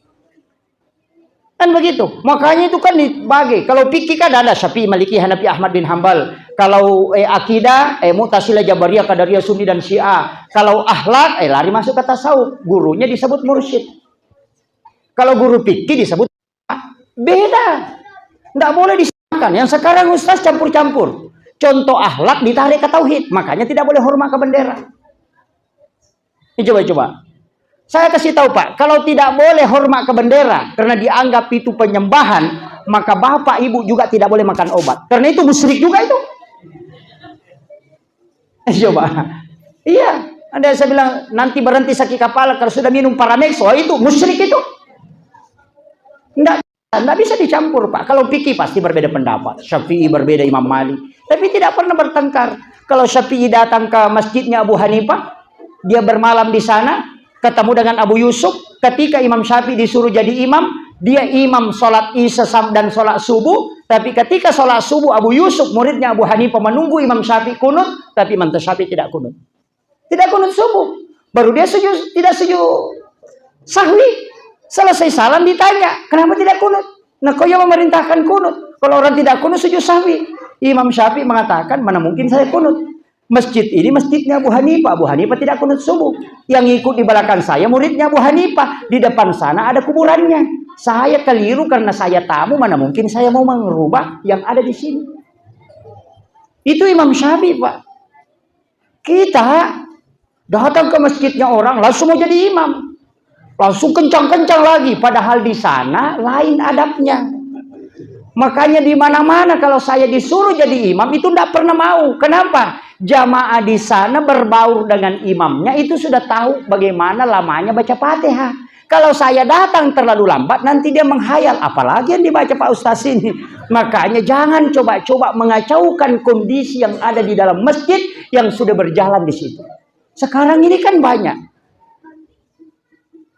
Kan begitu. Makanya itu kan dibagi. Kalau fikih kan ada Syafi'i, Maliki, Hanafi, Ahmad bin Hambal. Kalau akidah, Mu'tazilah, Jabariyah, Qadariyah, Sunni dan Syiah. Kalau akhlak, lari masuk ke tasawuf. Gurunya disebut mursyid. Kalau guru fikih disebut beda. Tidak boleh disamakan. Yang sekarang ustaz campur-campur. Contoh akhlak ditarik ke tauhid. Makanya tidak boleh hormat ke bendera. Ini coba-coba. Saya kasih tahu, Pak, kalau tidak boleh hormat ke bendera karena dianggap itu penyembahan, maka bapak ibu juga tidak boleh makan obat. Karena itu musyrik juga itu. Coba. Iya, ada saya bilang nanti berhenti sakit kepala kalau sudah minum Paramex, itu musyrik itu. Enggak bisa dicampur, Pak. Kalau fikih pasti berbeda pendapat. Syafi'i berbeda Imam Malik, tapi tidak pernah bertengkar. Kalau Syafi'i datang ke masjidnya Abu Hanifah, dia bermalam di sana, ketemu dengan Abu Yusuf. Ketika Imam Syafi'i disuruh jadi imam, dia imam sholat isya dan sholat subuh. Tapi ketika sholat subuh, Abu Yusuf, muridnya Abu Hanifah, menunggu Imam Syafi'i kunut. Tapi Imam Syafi'i tidak kunut. Tidak kunut subuh. Baru dia sujud, tidak sujud Sahwi. Selesai salam ditanya, kenapa tidak kunut? Nah, kau yang memerintahkan kunut. Kalau orang tidak kunut, sujud sahwi. Imam Syafi'i mengatakan, mana mungkin saya kunut? Masjid ini masjidnya Abu Hanifah. Abu Hanifah tidak kunut subuh. Yang ikut di belakang saya muridnya Abu Hanifah. Di depan sana ada kuburannya. Saya keliru karena saya tamu. Mana mungkin saya mau merubah yang ada di sini. Itu Imam Syafi'i, Pak. Kita datang ke masjidnya orang langsung mau jadi imam. Langsung kencang-kencang lagi. Padahal di sana lain adabnya. Makanya di mana-mana kalau saya disuruh jadi imam itu tidak pernah mau. Kenapa? Jamaah di sana berbaur dengan imamnya itu sudah tahu bagaimana lamanya baca Fatihah. Kalau saya datang terlalu lambat nanti dia menghayal apalagi yang dibaca Pak Ustaz ini. Makanya jangan coba-coba mengacaukan kondisi yang ada di dalam masjid yang sudah berjalan di situ. Sekarang ini kan banyak.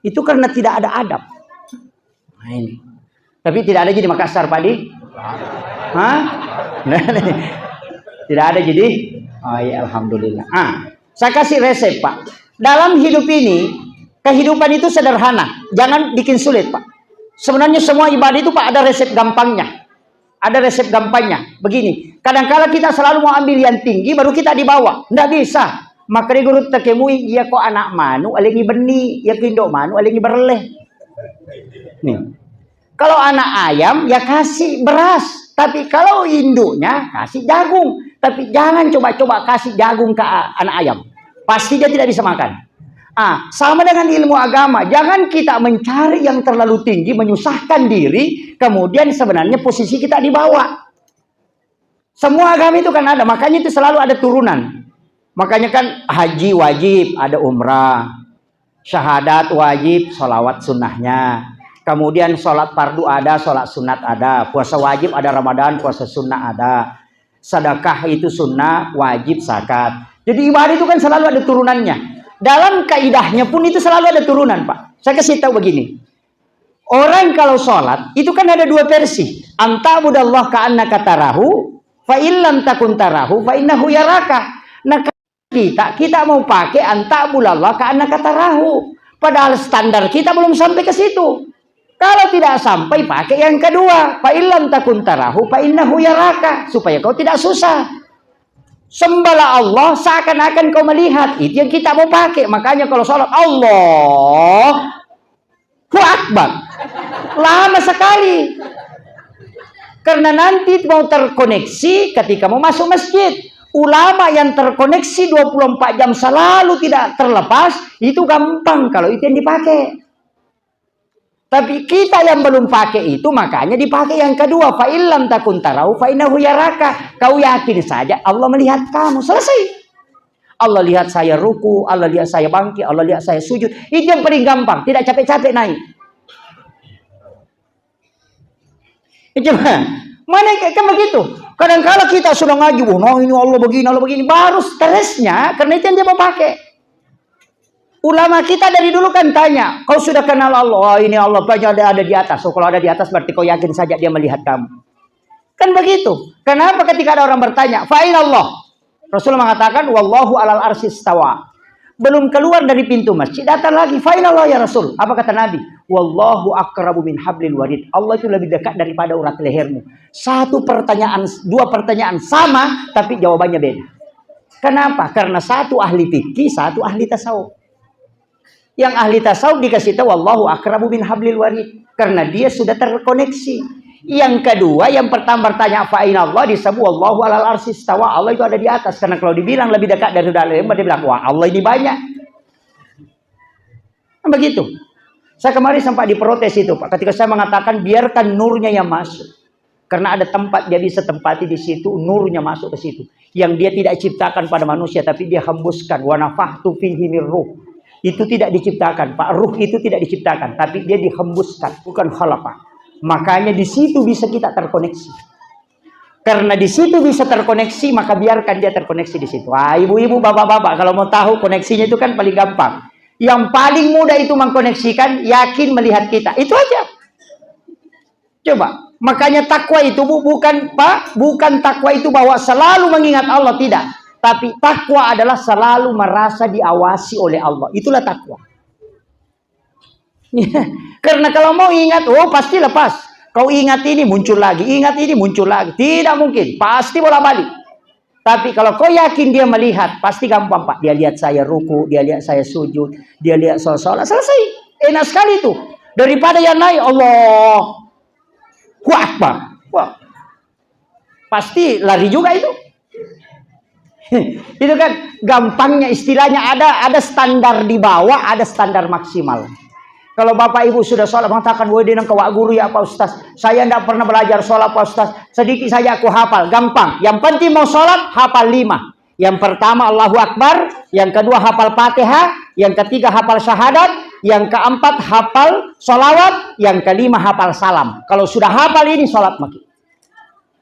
Itu karena tidak ada adab. Nah ini. Tapi tidak ada jadi Makassar, Pak Di? Hah? Tidak ada jadi? Oh ya, alhamdulillah. Saya kasih resep, Pak. Dalam hidup ini, kehidupan itu sederhana. Jangan bikin sulit, Pak. Sebenarnya semua ibadah itu, Pak, ada resep gampangnya. Ada resep gampangnya. Begini, kadang-kala kita selalu mau ambil yang tinggi, baru kita dibawa. Tidak bisa. Makanya guru tekemui, ya kok anak manu, alengi beni, ya kindo manu, alengi berleh. Nih. Kalau anak ayam, ya kasih beras. Tapi kalau induknya, kasih jagung. Tapi jangan coba-coba kasih jagung ke anak ayam. Pasti dia tidak bisa makan. Sama dengan ilmu agama. Jangan kita mencari yang terlalu tinggi, menyusahkan diri. Kemudian sebenarnya posisi kita di bawah. Semua agama itu kan ada. Makanya itu selalu ada turunan. Makanya kan haji wajib, ada umrah. Syahadat wajib, sholawat sunnahnya. Kemudian sholat fardu ada, sholat sunat ada. Puasa wajib ada Ramadan, puasa sunnah ada. Sedekah itu sunnah, wajib zakat. Jadi ibadah itu kan selalu ada turunannya. Dalam kaidahnya pun itu selalu ada turunan, Pak. Saya kasih tahu begini. Orang kalau sholat, itu kan ada dua versi. Anta'budallah ka'annaka tarahu, fa illam takun tarahu, fa innahu yaraka. Nah, kita mau pakai anta'budallah ka'annaka tarahu. Padahal standar kita belum sampai ke situ. Kalau tidak sampai, pakai yang kedua. Fa illam takun tarahu fa innahu yaraka. Supaya kau tidak susah. Sembahlah Allah seakan-akan kau melihat. Itu yang kita mau pakai. Makanya kalau sholat Allahu Akbar. Lama sekali. Karena nanti mau terkoneksi ketika mau masuk masjid. Ulama yang terkoneksi 24 jam selalu tidak terlepas. Itu gampang kalau itu yang dipakai. Tapi kita yang belum pakai itu, makanya dipakai yang kedua. Fa illam takun tarau fa innahu yaraka. Kau yakin saja Allah melihat kamu. Selesai. Allah lihat saya ruku, Allah lihat saya bangkit, Allah lihat saya sujud. Itu yang paling gampang, tidak capek-capek naik. Coba, mana kan begitu? Kadang-kala kita sudah ngaji, nah ini Allah begini, baru stresnya karena itu yang dia mau pakai. Ulama kita dari dulu kan tanya, kau sudah kenal Allah? Oh, ini Allah banyak ada di atas. So, kalau ada di atas berarti kau yakin saja dia melihat kamu. Kan begitu. Kenapa ketika ada orang bertanya, fa'in Allah? Rasul mengatakan, wallahu alal arsis tawa. Belum keluar dari pintu masjid, datang lagi, fa'in Allah ya Rasul. Apa kata Nabi? Wallahu akrabu min hablil warid. Allah itu lebih dekat daripada urat lehermu. Dua pertanyaan sama, tapi jawabannya beda. Kenapa? Karena satu ahli fikih, satu ahli tasawuf. Yang ahli tasawuf dikasih tahu wallahu akrabu min hablil warid karena dia sudah terkoneksi. Yang kedua, yang pertama bertanya fa inna Allah disebut wallahu alal arsis tawa. Allah itu ada di atas karena kalau dibilang lebih dekat dari dalam dia bilang wah Allah ini banyak. Begitu. Saya kemarin sempat diprotes itu, Pak, ketika saya mengatakan biarkan nurnya yang masuk. Karena ada tempat dia bisa tempati di situ, nurnya masuk ke situ. Yang dia tidak ciptakan pada manusia tapi dia hembuskan wa nafahtu fihi mir ruh. Itu tidak diciptakan, Pak. Ruh itu tidak diciptakan, tapi dia dihembuskan, bukan khalaqah. Makanya di situ bisa kita terkoneksi. Karena di situ bisa terkoneksi, maka biarkan dia terkoneksi di situ. Ibu-ibu, bapak-bapak, kalau mau tahu koneksinya itu kan paling gampang. Yang paling mudah itu mengkoneksikan, yakin melihat kita. Itu aja. Coba. Makanya takwa itu bukan, Pak, bukan takwa itu bahwa selalu mengingat Allah, tidak. Tapi takwa adalah selalu merasa diawasi oleh Allah. Itulah takwa. Karena kalau mau ingat, oh pasti lepas. Kau ingat ini muncul lagi, ingat ini muncul lagi. Tidak mungkin, pasti bolak-balik. Tapi kalau kau yakin dia melihat, pasti gampang Pak. Dia lihat saya ruku, dia lihat saya sujud, dia lihat saya sholat, selesai. Enak sekali itu. Daripada yang lain, Allah Akbar. Wah, pasti lari juga itu. Itu kan gampangnya istilahnya ada standar di bawah, ada standar maksimal. Kalau Bapak Ibu sudah sholat mengatakan, woi dengan kawak guru ya Pak Ustaz, saya tidak pernah belajar sholat Pak Ustaz, sedikit saja aku hafal, gampang. Yang penting mau sholat, hafal 5. Yang pertama Allahu Akbar, yang kedua hafal Fatihah, yang ketiga hafal syahadat, yang keempat hafal sholawat, yang kelima hafal salam. Kalau sudah hafal ini sholat makin.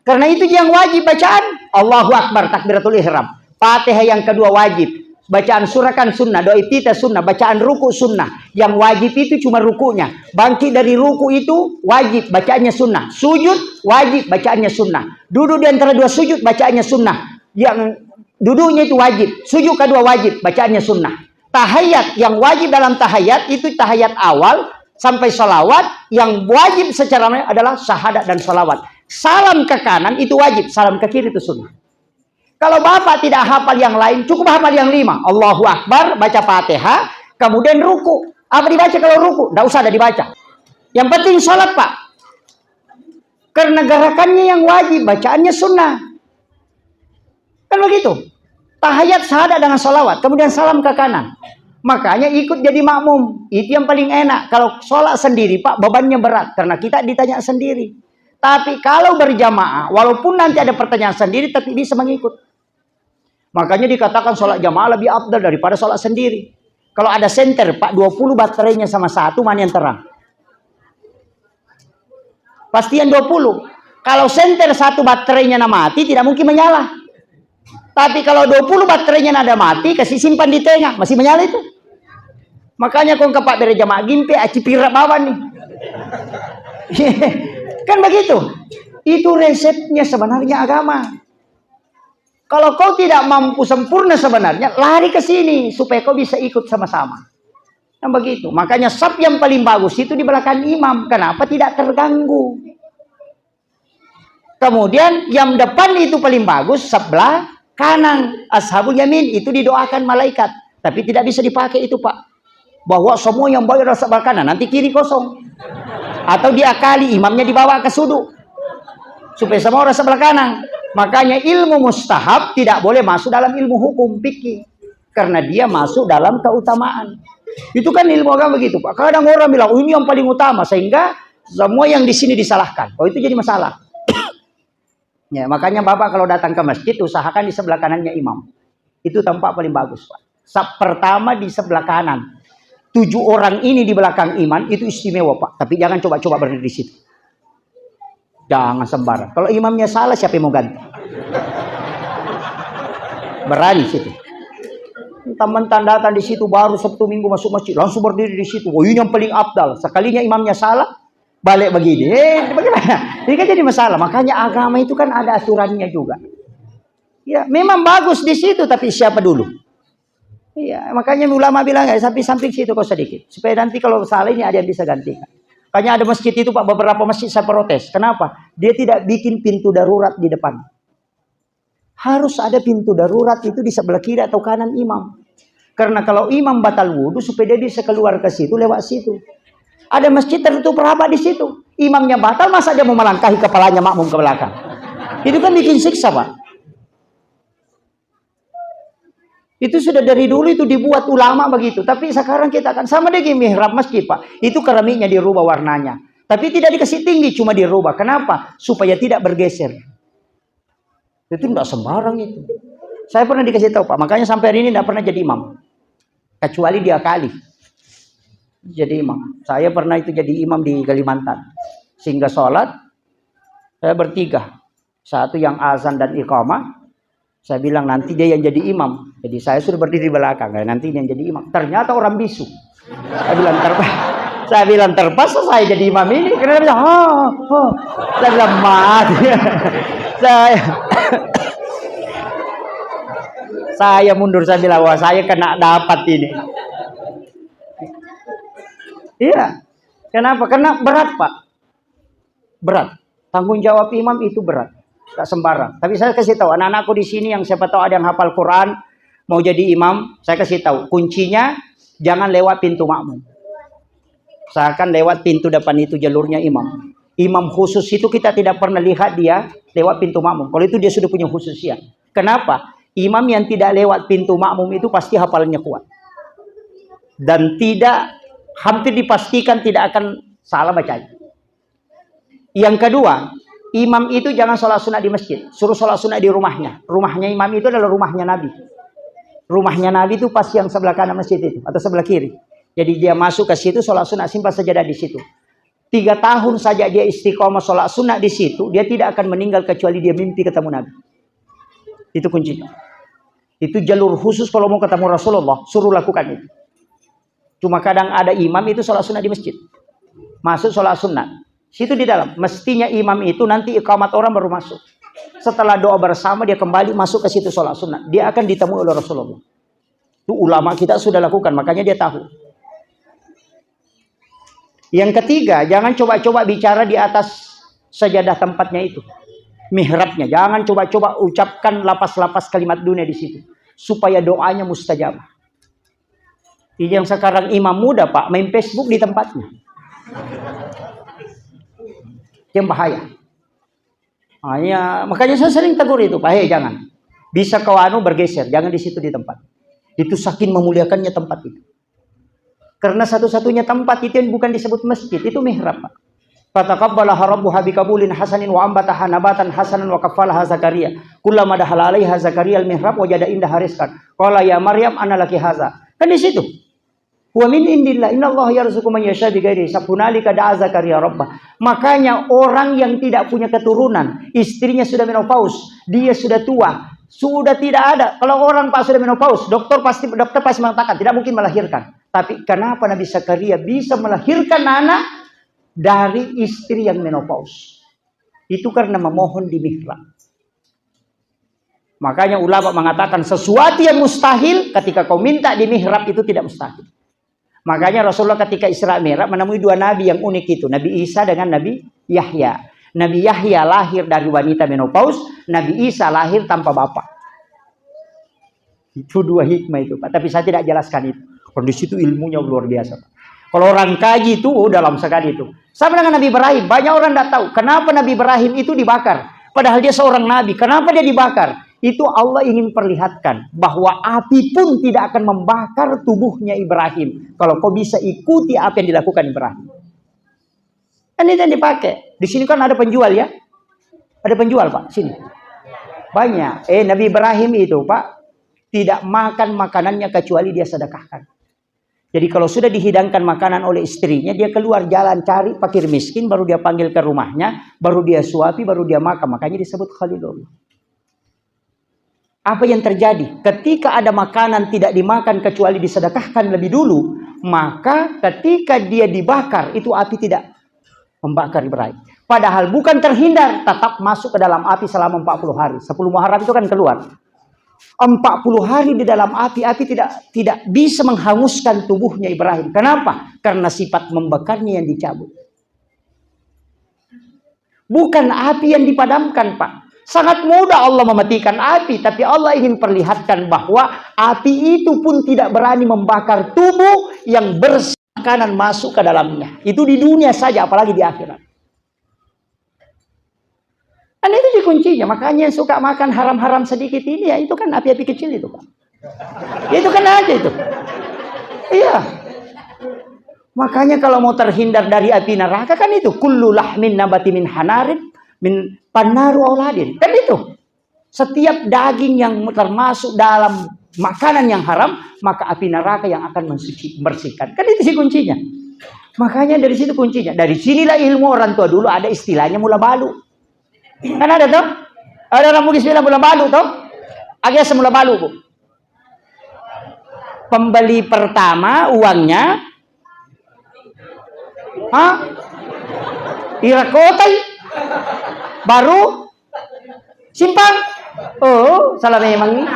Karena itu yang wajib bacaan, Allahu Akbar, takbiratul ihram. Fatihah yang kedua wajib. Bacaan surah kan sunnah, doa iftitah sunnah, bacaan ruku sunnah. Yang wajib itu cuma rukunya. Bangkit dari ruku itu wajib, bacaannya sunnah. Sujud wajib, bacaannya sunnah. Duduk di antara dua sujud, bacaannya sunnah. Yang duduknya itu wajib, sujud kedua wajib, bacaannya sunnah. Tahiyat yang wajib dalam tahiyat itu tahiyat awal sampai salawat. Yang wajib secara adalah syahadat dan salawat. Salam ke kanan itu wajib, salam ke kiri itu sunnah. Kalau Bapak tidak hafal yang lain, cukup hafal yang 5. Allahu Akbar, baca Fatihah, kemudian ruku. Apa dibaca kalau ruku? Tidak usah ada dibaca. Yang penting sholat Pak. Karena gerakannya yang wajib, bacaannya sunnah. Kan begitu. Tahiyat syahadat dengan sholawat, kemudian salam ke kanan. Makanya ikut jadi makmum. Itu yang paling enak. Kalau sholat sendiri Pak, bebannya berat. Karena kita ditanya sendiri. Tapi kalau berjamaah, walaupun nanti ada pertanyaan sendiri, tapi bisa mengikut. Makanya dikatakan sholat jamaah lebih afdal daripada sholat sendiri. Kalau ada senter, Pak, 20 baterainya sama satu, mana yang terang? Pasti yang 20. Kalau senter satu baterainya mati, tidak mungkin menyala. Tapi kalau 20 baterainya ada mati, kasih simpan di tengah, masih menyala itu. Makanya kau ke Pak dari jamaah gimpe, aci pirap bawah nih. Kan begitu. Itu resepnya sebenarnya agama. Kalau kau tidak mampu sempurna sebenarnya, lari ke sini supaya kau bisa ikut sama-sama. Nah begitu. Makanya saf yang paling bagus itu di belakang imam. Kenapa? Tidak terganggu. Kemudian yang depan itu paling bagus sebelah kanan. Ashabul yamin itu didoakan malaikat. Tapi tidak bisa dipakai itu Pak. Bahwa semua yang bayar sebelah kanan, nanti kiri kosong. Atau diakali, imamnya dibawa ke sudut. Supaya semua orang sebelah kanan. Makanya ilmu mustahab tidak boleh masuk dalam ilmu hukum fikih. Karena dia masuk dalam keutamaan. Itu kan ilmu agama begitu Pak. Kadang orang bilang, oh ini yang paling utama. Sehingga semua yang di sini disalahkan. Oh itu jadi masalah. Ya, makanya Bapak kalau datang ke masjid, usahakan di sebelah kanannya imam. Itu tempat paling bagus Pak. Saf pertama di sebelah kanan. 7 orang ini di belakang imam, itu istimewa Pak. Tapi jangan coba-coba berdiri di situ. Jangan sembarang. Kalau imamnya salah, siapa yang mau ganti? Berani situ. Teman-teman datang di situ baru Sabtu Minggu masuk masjid, langsung berdiri di situ. Oh ini yang paling afdal. Sekalinya imamnya salah, balik begini. Bagaimana? Ini kan jadi masalah. Makanya agama itu kan ada aturannya juga. Ya, memang bagus di situ, tapi siapa dulu? Iya, makanya ulama bilang ya, sampai samping situ kok sedikit. Supaya nanti kalau salah ini ada yang bisa gantikan. Makanya ada masjid itu Pak, beberapa masjid saya protes. Kenapa? Dia tidak bikin pintu darurat di depan. Harus ada pintu darurat itu di sebelah kiri atau kanan imam. Karena kalau imam batal wudhu, supaya dia bisa keluar ke situ, lewat situ. Ada masjid tertutup rapat di situ. Imamnya batal, masa dia mau melangkahi kepalanya makmum ke belakang? Itu kan bikin siksa Pak. Itu sudah dari dulu itu dibuat ulama begitu. Tapi sekarang kita akan sama dengan mihrab masjid Pak. Itu keramiknya dirubah warnanya. Tapi tidak dikasih tinggi, cuma dirubah. Kenapa? Supaya tidak bergeser. Itu tidak sembarang itu. Saya pernah dikasih tahu Pak. Makanya sampai hari ini tidak pernah jadi imam. Kecuali dia kali. Jadi imam. Saya pernah itu jadi imam di Kalimantan. Sehingga sholat, saya bertiga. Satu yang azan dan iqamah. Saya bilang nanti dia yang jadi imam. Jadi saya sudah berdiri di belakang. Nanti dia yang jadi imam. Ternyata orang bisu. Saya bilang terpaksa saya jadi imam ini. Karena dia bilang, saya bilang mati. Saya mundur. Saya bilang, wah saya kena dapat ini. Iya. Kenapa? Karena berat, Pak. Berat. Tanggung jawab imam itu berat. Tak sembarang. Tapi saya kasih tahu anak-anakku di sini yang siapa tahu ada yang hafal Quran, mau jadi imam, saya kasih tahu kuncinya jangan lewat pintu makmum. Seakan lewat pintu depan itu jalurnya imam. Imam khusus itu kita tidak pernah lihat dia lewat pintu makmum. Kalau itu dia sudah punya khususnya. Kenapa? Imam yang tidak lewat pintu makmum itu pasti hafalannya kuat. Dan hampir dipastikan tidak akan salah bacanya. Yang kedua, imam itu jangan sholat sunat di masjid. Suruh sholat sunat di rumahnya. Rumahnya imam itu adalah rumahnya Nabi. Rumahnya Nabi itu pasti yang sebelah kanan masjid itu. Atau sebelah kiri. Jadi dia masuk ke situ, sholat sunat simpan sajadah di situ. 3 tahun saja dia istiqomah sholat sunat di situ. Dia tidak akan meninggal kecuali dia mimpi ketemu Nabi. Itu kuncinya. Itu jalur khusus kalau mau ketemu Rasulullah. Suruh lakukan itu. Cuma kadang ada imam itu sholat sunat di masjid. Masuk sholat sunat. Situ di dalam. Mestinya imam itu nanti iqamat orang baru masuk. Setelah doa bersama dia kembali masuk ke situ sholat sunat. Dia akan ditemui oleh Rasulullah. Itu ulama kita sudah lakukan. Makanya dia tahu. Yang ketiga, jangan coba-coba bicara di atas sajadah tempatnya itu. Mihrabnya. Jangan coba-coba ucapkan lapas-lapas kalimat dunia di situ. Supaya doanya mustajabah. Ini yang sekarang imam muda, Pak. Main Facebook di tempatnya. Yang bahaya. Makanya saya sering tegur itu, Pak. Hei, jangan. Bisa kau bergeser. Jangan di situ di tempat. Itu saking memuliakannya tempat itu. Karena satu-satunya tempat itu yang bukan disebut masjid. Itu mihrab, Pak. Fataqabbalaha rabbuha biqabulin hasanin wa ambataha nabatan hasanan wa kaffalaha Zakaria. Kullama dakhala 'alaiha Zakaria al-mihrab wajada indaha rizqan. Qala ya Maryam anna laki hadza. Kan di situ. Wa min indillah innallaha yarzuqu man yasha bighairi hisab. Hunalika da'a Zakaria rabbah. Makanya orang yang tidak punya keturunan, istrinya sudah menopause, dia sudah tua, sudah tidak ada. Kalau orang Pak sudah menopause, dokter pasti mengatakan tidak mungkin melahirkan. Tapi kenapa Nabi Zakaria bisa melahirkan anak dari istri yang menopause? Itu karena memohon di mihrab. Makanya ulama mengatakan sesuatu yang mustahil ketika kau minta di mihrab itu tidak mustahil. Makanya Rasulullah ketika Isra Mi'raj menemui 2 nabi yang unik itu. Nabi Isa dengan Nabi Yahya. Nabi Yahya lahir dari wanita menopause. Nabi Isa lahir tanpa bapak. Itu 2 hikmah itu, Pak. Tapi saya tidak jelaskan itu. Kalau di situ ilmunya luar biasa, Pak. Kalau orang kaji itu dalam sekali itu. Sama dengan Nabi Ibrahim. Banyak orang tidak tahu kenapa Nabi Ibrahim itu dibakar. Padahal dia seorang nabi. Kenapa dia dibakar? Itu Allah ingin perlihatkan bahwa api pun tidak akan membakar tubuhnya Ibrahim. Kalau kau bisa ikuti apa yang dilakukan Ibrahim. Kan itu yang dipakai. Di sini kan ada penjual ya. Ada penjual, Pak. Sini. Banyak. Nabi Ibrahim itu, Pak, tidak makan makanannya kecuali dia sedekahkan. Jadi kalau sudah dihidangkan makanan oleh istrinya, dia keluar jalan cari fakir miskin, baru dia panggil ke rumahnya, baru dia suapi, baru dia makan. Makanya disebut Khalilullah. Apa yang terjadi? Ketika ada makanan tidak dimakan kecuali disedekahkan lebih dulu, maka ketika dia dibakar, itu api tidak membakar Ibrahim. Padahal bukan terhindar, tetap masuk ke dalam api selama 40 hari. 10 Muharram itu kan keluar. 40 hari di dalam api tidak bisa menghanguskan tubuhnya Ibrahim. Kenapa? Karena sifat membakarnya yang dicabut. Bukan api yang dipadamkan, Pak. Sangat mudah Allah mematikan api, tapi Allah ingin perlihatkan bahwa api itu pun tidak berani membakar tubuh yang bersih makanan masuk ke dalamnya. Itu di dunia saja, apalagi di akhirat. Dan itu kuncinya. Makanya yang suka makan haram-haram sedikit ini, ya itu kan api-api kecil itu, Pak. Itu kan aja itu. Iya. Makanya kalau mau terhindar dari api neraka kan itu kullu lahmin nabati min hanarin min panaru auladin. Kan itu. Setiap daging yang termasuk dalam makanan yang haram, maka api neraka yang akan membersihkan. Kan itu sih kuncinya. Makanya dari situ kuncinya. Dari sinilah ilmu orang tua dulu ada istilahnya mula balu. Kan ada toh? Ada orang mungkin istilah mula balu toh? Agak semula balu, Bu. Pembeli pertama uangnya irakotai baru simpan. Oh, salah memang nih.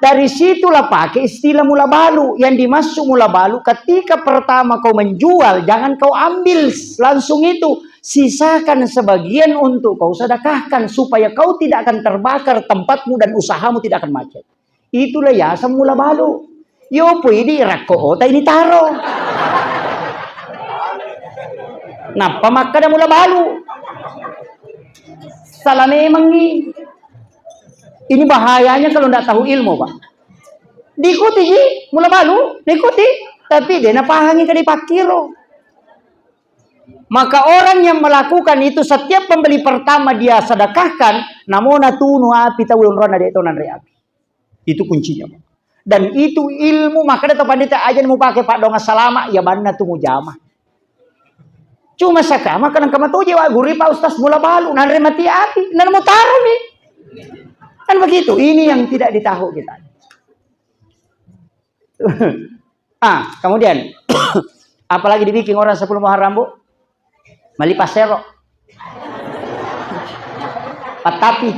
Dari situlah pakai istilah mula balu. Yang dimaksud mula balu, ketika pertama kau menjual, jangan kau ambil langsung itu. Sisakan sebagian untuk kau sedekahkan, supaya kau tidak akan terbakar tempatmu dan usahamu tidak akan macet. Itulah ya mula balu. Yo ini rako ota ini taro. Napa maka mula balu? Salah memang nih. Ini bahayanya kalau tidak tahu ilmu, Pak. Diikuti mula balu, diikuti, tapi dia napahangi ke dipakiro. Maka orang yang melakukan itu setiap pembeli pertama dia sedekahkan, namona tunu api tawun rona de tonan api. Itu kuncinya, Pak. Dan itu ilmu, maka ada pandita aja mau pakai Pak dong salama, ya mana tuh mujamah. Cuma sakama kan kama tuh jewa guri Pak Ustaz mula balu, nan mati api, nan mau taruh nih. Kan begitu, ini yang tidak ditahu kita. Kemudian apalagi dibikin orang 10 Muharram, Bu? Mali pasero. Patapi.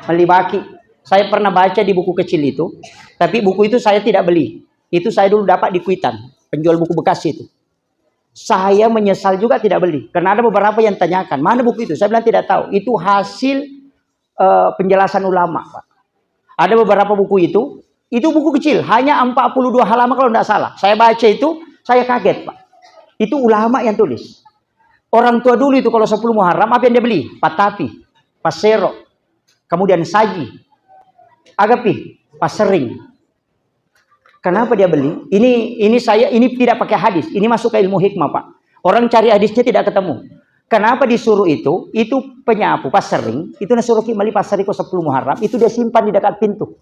Mali baki. Saya pernah baca di buku kecil itu, tapi buku itu saya tidak beli. Itu saya dulu dapat di Kuitan, penjual buku bekas itu. Saya menyesal juga tidak beli, karena ada beberapa yang tanyakan, mana buku itu? Saya bilang tidak tahu. Itu hasil penjelasan ulama, Pak. Ada beberapa buku itu buku kecil, hanya 42 halaman kalau tidak salah. Saya baca itu, saya kaget, Pak. Itu ulama yang tulis. Orang tua dulu itu kalau 10 Muharram apa yang dia beli? Patapi, pasero, kemudian saji, agapi, pasering. Kenapa dia beli? Ini tidak pakai hadis, ini masuk ke ilmu hikmah, Pak. Orang cari hadisnya tidak ketemu. Kenapa disuruh itu? Itu penyapu pasering, itu disuruh mali pasariko 10 Muharram, itu dia simpan di dekat pintu.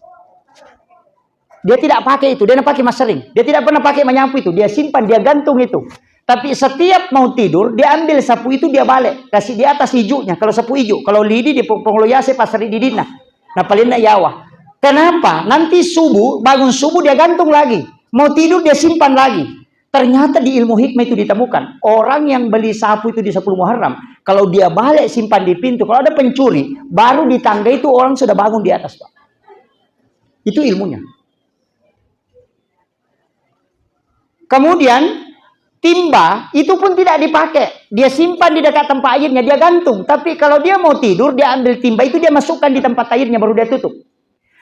Dia tidak pakai itu, dia pakai masering. Dia tidak pernah pakai menyapu itu, dia simpan, dia gantung itu. Tapi setiap mau tidur, dia ambil sapu itu, dia balik, kasih di atas hijaunya. Kalau sapu hijau, kalau lidi di pengloyase pasari didina. Nah paling yawa. Kenapa? Nanti subuh, bangun subuh dia gantung lagi. Mau tidur dia simpan lagi. Ternyata di ilmu hikmah itu ditemukan. Orang yang beli sapu itu di 10 Muharram, kalau dia balik simpan di pintu, kalau ada pencuri, baru di tangga itu orang sudah bangun di atas, Pak. Itu ilmunya. Kemudian, timba itu pun tidak dipakai. Dia simpan di dekat tempat airnya, dia gantung. Tapi kalau dia mau tidur, dia ambil timba itu, dia masukkan di tempat airnya, baru dia tutup.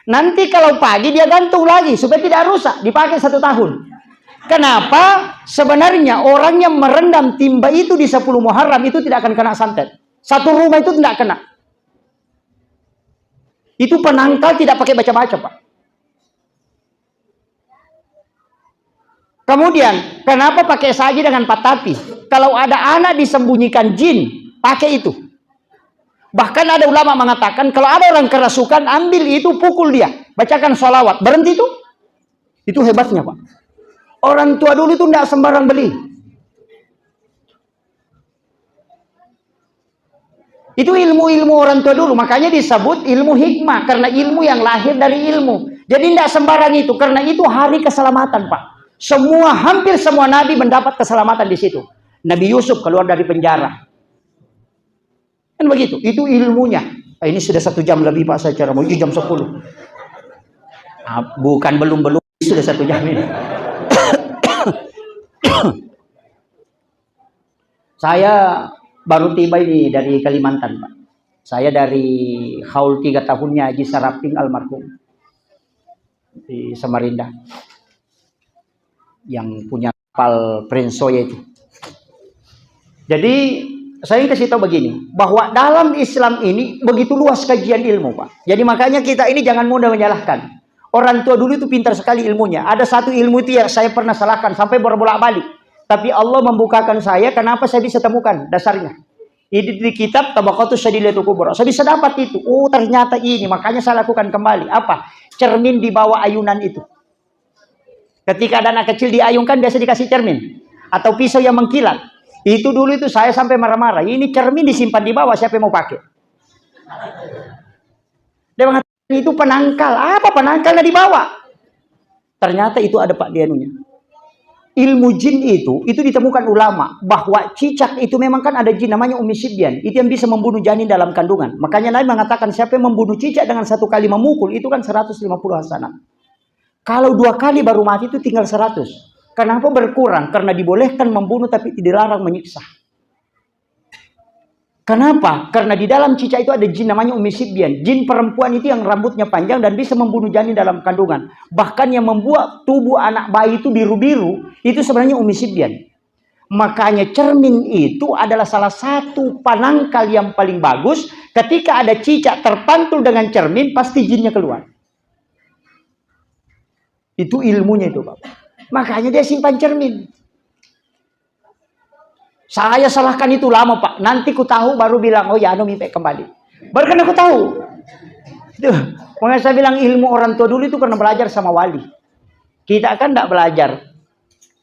Nanti kalau pagi dia gantung lagi, supaya tidak rusak, dipakai 1 tahun. Kenapa? Sebenarnya orang yang merendam timba itu di 10 Muharram itu tidak akan kena santet. Satu rumah itu tidak kena. Itu penangkal tidak pakai baca-baca, Pak. Kemudian, kenapa pakai saji dengan patapi? Kalau ada anak disembunyikan jin, pakai itu. Bahkan ada ulama mengatakan, kalau ada orang kerasukan, ambil itu, pukul dia. Bacakan sholawat. Berhenti itu. Itu hebatnya, Pak. Orang tua dulu itu tidak sembarang beli. Itu ilmu-ilmu orang tua dulu. Makanya disebut ilmu hikmah. Karena ilmu yang lahir dari ilmu. Jadi tidak sembarang itu. Karena itu hari keselamatan, Pak. Hampir semua nabi mendapat keselamatan di situ. Nabi Yusuf keluar dari penjara. Kan begitu. Itu ilmunya. Ini sudah 1 jam lebih, Pak. Saya cara mau jam 10. Bukan belum. Sudah 1 jam ini. Saya baru tiba ini dari Kalimantan, Pak. Saya dari haul 3 tahunnya Haji Saraping almarhum di Samarinda, yang punya kapal Prince Soya itu. Jadi saya kasih tahu begini, bahwa dalam Islam ini begitu luas kajian ilmu, Pak. Jadi makanya kita ini jangan mudah menyalahkan. Orang tua dulu itu pintar sekali ilmunya. Ada satu ilmu itu yang saya pernah salahkan sampai berbolak-balik. Tapi Allah membukakan saya, kenapa saya bisa temukan dasarnya. Ini di kitab Tabaqatus Syadilatul Kubra. Saya bisa dapat itu. Oh ternyata ini, makanya saya lakukan kembali. Apa? Cermin di bawah ayunan itu. Ketika ada anak kecil diayunkan, biasa dikasih cermin. Atau pisau yang mengkilat. Itu dulu itu saya sampai marah-marah. Ini cermin disimpan di bawah, siapa yang mau pakai? Dia mengatakan itu penangkal. Apa penangkalnya di bawah? Ternyata itu ada Pak dianunya. ilmu jin itu ditemukan ulama bahwa cicak itu memang kan ada jin namanya Ummi Sibyan, itu yang bisa membunuh janin dalam kandungan. Makanya Nabi mengatakan siapa yang membunuh cicak dengan 1 kali memukul itu kan 150 hasanah. Kalau 2 kali baru mati itu tinggal 100. Kenapa berkurang? Karena dibolehkan membunuh tapi dilarang menyiksa. Kenapa? Karena di dalam cicak itu ada jin namanya Ummi Sibyan. Jin perempuan itu yang rambutnya panjang dan bisa membunuh janin dalam kandungan. Bahkan yang membuat tubuh anak bayi itu biru-biru, itu sebenarnya Ummi Sibyan. Makanya cermin itu adalah salah satu penangkal yang paling bagus. Ketika ada cicak terpantul dengan cermin, pasti jinnya keluar. Itu ilmunya itu, Pak. Makanya dia simpan cermin. Saya salahkan itu lama, Pak. Nanti ku tahu baru bilang, oh ya, mimpi kembali. Baru kan aku tahu. Makanya saya bilang ilmu orang tua dulu itu karena belajar sama wali. Kita kan tidak belajar.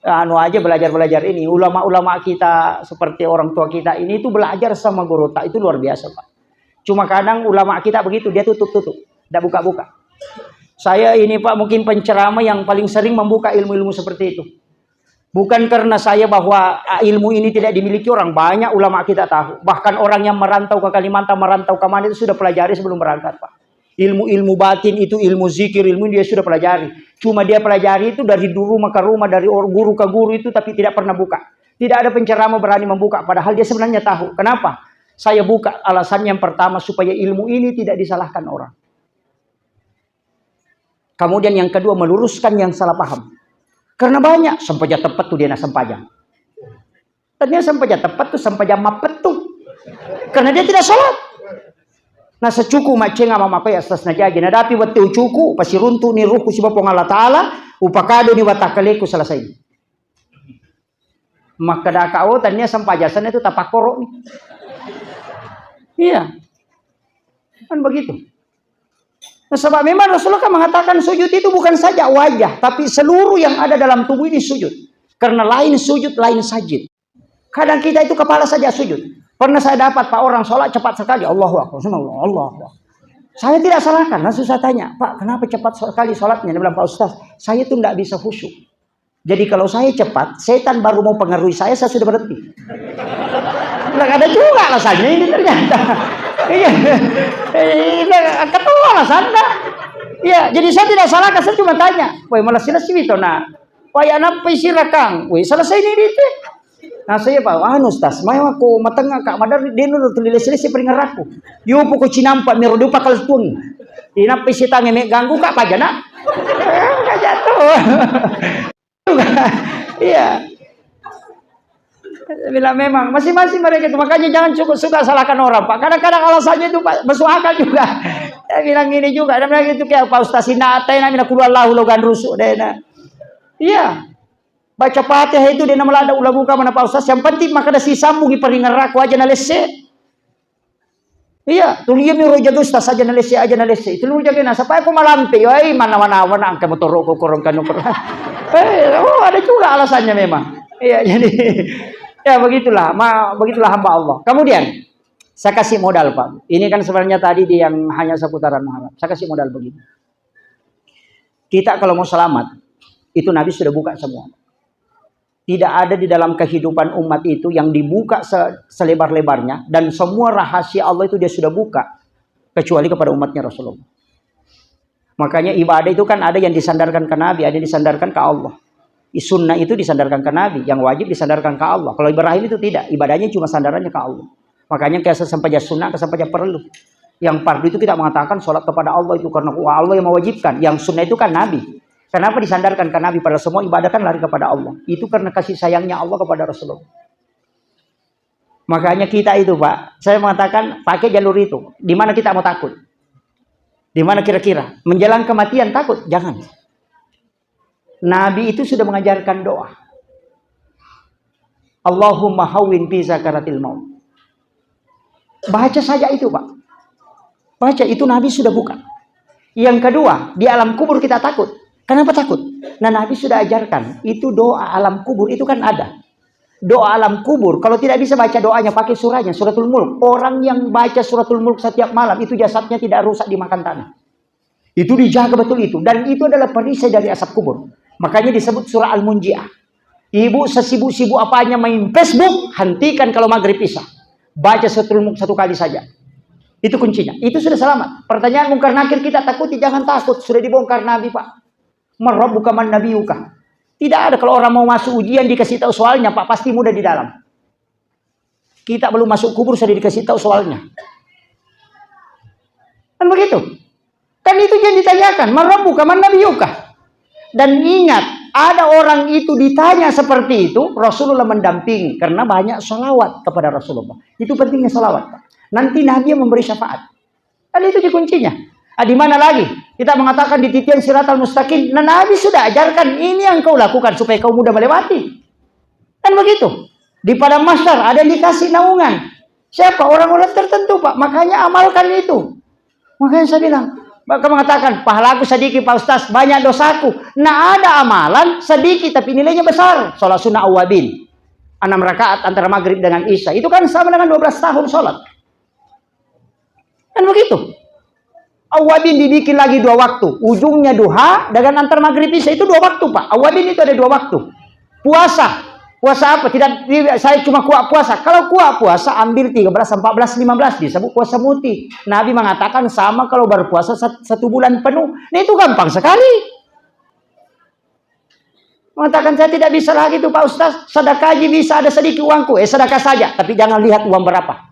Aja belajar ini. Ulama-ulama kita seperti orang tua kita ini itu belajar sama guru tak itu luar biasa, Pak. Cuma kadang ulama kita begitu, dia tutup-tutup. Tidak buka-buka. Saya ini, Pak, mungkin penceramah yang paling sering membuka ilmu-ilmu seperti itu. Bukan karena saya bahwa ilmu ini tidak dimiliki orang. Banyak ulama kita tahu. Bahkan orang yang merantau ke Kalimantan, merantau ke mana itu sudah pelajari sebelum berangkat, Pak. Ilmu-ilmu batin itu, ilmu zikir, ilmu dia sudah pelajari. Cuma dia pelajari itu dari rumah ke rumah, dari guru ke guru itu, tapi tidak pernah buka. Tidak ada penceramah berani membuka. Padahal dia sebenarnya tahu. Kenapa? Saya buka alasannya yang pertama supaya ilmu ini tidak disalahkan orang. Kemudian yang kedua meluruskan yang salah paham. Karena banyak sempaja tepat tuh dia nak sempaja. Tadinya sempaja tepat tuh sempaja mapet tuh. Karena dia tidak sholat. Nah secuku maceng ama apa ya atas najaji. Nah tapi waktu cuku pasti runtuh ni ruku si Bapa Allah Taala upakado ni watakaleku selesai. Maka dah kau tadinya sempajasan itu tapakorok nih. Iya. Kan begitu. Nah, sebab memang Rasulullah kan mengatakan sujud itu bukan saja wajah, tapi seluruh yang ada dalam tubuh ini sujud. Karena lain sujud, lain sajid. Kadang kita itu kepala saja sujud. Pernah saya dapat Pak orang sholat cepat sekali, Allahu Akbar, Allahu Akbar. Saya tidak salahkan, langsung saya tanya, Pak kenapa cepat sekali sholatnya? Dia bilang, Pak Ustaz, saya itu tidak bisa khusyuk. Jadi kalau saya cepat, setan baru mau pengaruhi saya sudah berhenti. Bilang, ada juga alasannya ini ternyata. Iya, ketua lah sana. Iya, jadi saya tidak salah, saya cuma tanya. Woi, malah selesai itu nah. Woi, anak pesi rakang. Woi, selesai ini itu. Nah saya Pak, Ustaz, mau aku matengah kak madar dia nurut selesai peringat aku. Yo pokok cinampak merodu pakal tuang. Ina pesi tangan mek ganggu kak pajana. Enggak jatuh. Iya. Bila memang masing-masing mereka itu, makanya jangan cukup suka salahkan orang, Pak. Kadang-kadang alasannya itu Pak masuk akal juga. Saya bilang gini juga, dan bilang itu kayak Pak Ustaz Sinata yang namanya kulallahu logan rusuk deh. Iya. Baca Fatihah itu dia nama ada ulah buka mana Pak Ustaz. Yang penting maka ada si sambung di peringan raku aja nalese. Iya, tulia mi roja Ustaz aja nalese itu lu jaga nasa. Apa aku malampe, ai mana-mana angka motor rokok korong kanu. Oh, ada juga alasannya memang. Iya, jadi ya begitulah hamba Allah. Kemudian saya kasih modal Pak. Ini kan sebenarnya tadi yang hanya seputaran Muhammad. Saya kasih modal begini. Kita kalau mau selamat, itu Nabi sudah buka semua. Tidak ada di dalam kehidupan umat itu yang dibuka selebar-lebarnya. Dan semua rahasia Allah itu dia sudah buka. Kecuali kepada umatnya Rasulullah. Makanya ibadah itu kan ada yang disandarkan ke Nabi, ada yang disandarkan ke Allah. Sunnah itu disandarkan ke Nabi, yang wajib disandarkan ke Allah. Kalau Ibrahim itu tidak, ibadahnya cuma sandarannya ke Allah. Makanya kayak sesampainya sunnah, kesampainya perlu. Yang fardu itu kita mengatakan sholat kepada Allah itu karena Allah yang mewajibkan. Yang sunnah itu kan Nabi. Kenapa disandarkan ke Nabi? Pada semua ibadah kan lari kepada Allah. Itu karena kasih sayangnya Allah kepada Rasulullah. Makanya kita itu Pak, saya mengatakan pakai jalur itu. Di mana kita mau takut? Di mana kira-kira? Menjelang kematian takut? Jangan. Nabi itu sudah mengajarkan doa. Allahumma hawwin fi sakaratil maut. Baca saja itu Pak. Baca itu Nabi sudah buka. Yang kedua, di alam kubur kita takut. Kenapa takut? Nah Nabi sudah ajarkan. Itu doa alam kubur itu kan ada. Doa alam kubur. Kalau tidak bisa baca doanya pakai surahnya. Suratul Mulk. Orang yang baca suratul Mulk setiap malam itu jasadnya tidak rusak dimakan tanah. Itu dijaga betul itu. Dan itu adalah perisai dari asap kubur. Makanya disebut surah Al-Munji'ah. Ibu sesibuk-sibuk apanya main Facebook, hentikan kalau maghrib isya. Baca satu kali saja. Itu kuncinya. Itu sudah selamat. Pertanyaan mungkar nakir kita takuti, jangan takut. Sudah dibongkar Nabi, Pak. Marabbuka man nabiyuka. Tidak ada kalau orang mau masuk ujian dikasih tahu soalnya, Pak, pasti mudah di dalam. Kita belum masuk kubur sudah dikasih tahu soalnya. Kan begitu? Kan itu yang ditanyakan, marabbuka man nabiyuka. Dan ingat, ada orang itu ditanya seperti itu, Rasulullah mendampingi karena banyak salawat kepada Rasulullah. Itu pentingnya salawat, Pak. Nanti Nabi yang memberi syafaat. Kan itu kuncinya. Di mana lagi? Kita mengatakan di titian siratal mustaqim. Nah, Nabi sudah ajarkan ini yang kau lakukan supaya kau mudah melewati. Kan begitu. Di padang mahsyar ada yang dikasih naungan. Siapa? Orang-orang tertentu, Pak. Makanya amalkan itu. Makanya saya bilang, Bapak mengatakan, pahalaku sedikit Pak Ustaz, banyak dosaku. Nah, ada amalan sedikit tapi nilainya besar. Sholat sunnah awabin. 6 rakaat antara maghrib dengan isya. Itu kan sama dengan 12 tahun sholat. Kan begitu. Awabin dibikin lagi 2 waktu. Ujungnya duha dengan antar maghrib isya. Itu 2 waktu, Pak. Awabin itu ada 2 waktu. Puasa. Puasa apa? Tidak, saya cuma kuat puasa. Kalau kuat puasa ambil 13, 14, 15 disebut puasa muti. Nabi mengatakan sama kalau berpuasa 1 bulan penuh. Nah, itu gampang sekali. Mengatakan saya tidak bisa lagi tuh Pak Ustaz. Sedekah aja bisa, ada sedikit uangku. Sedekah saja, tapi jangan lihat uang berapa.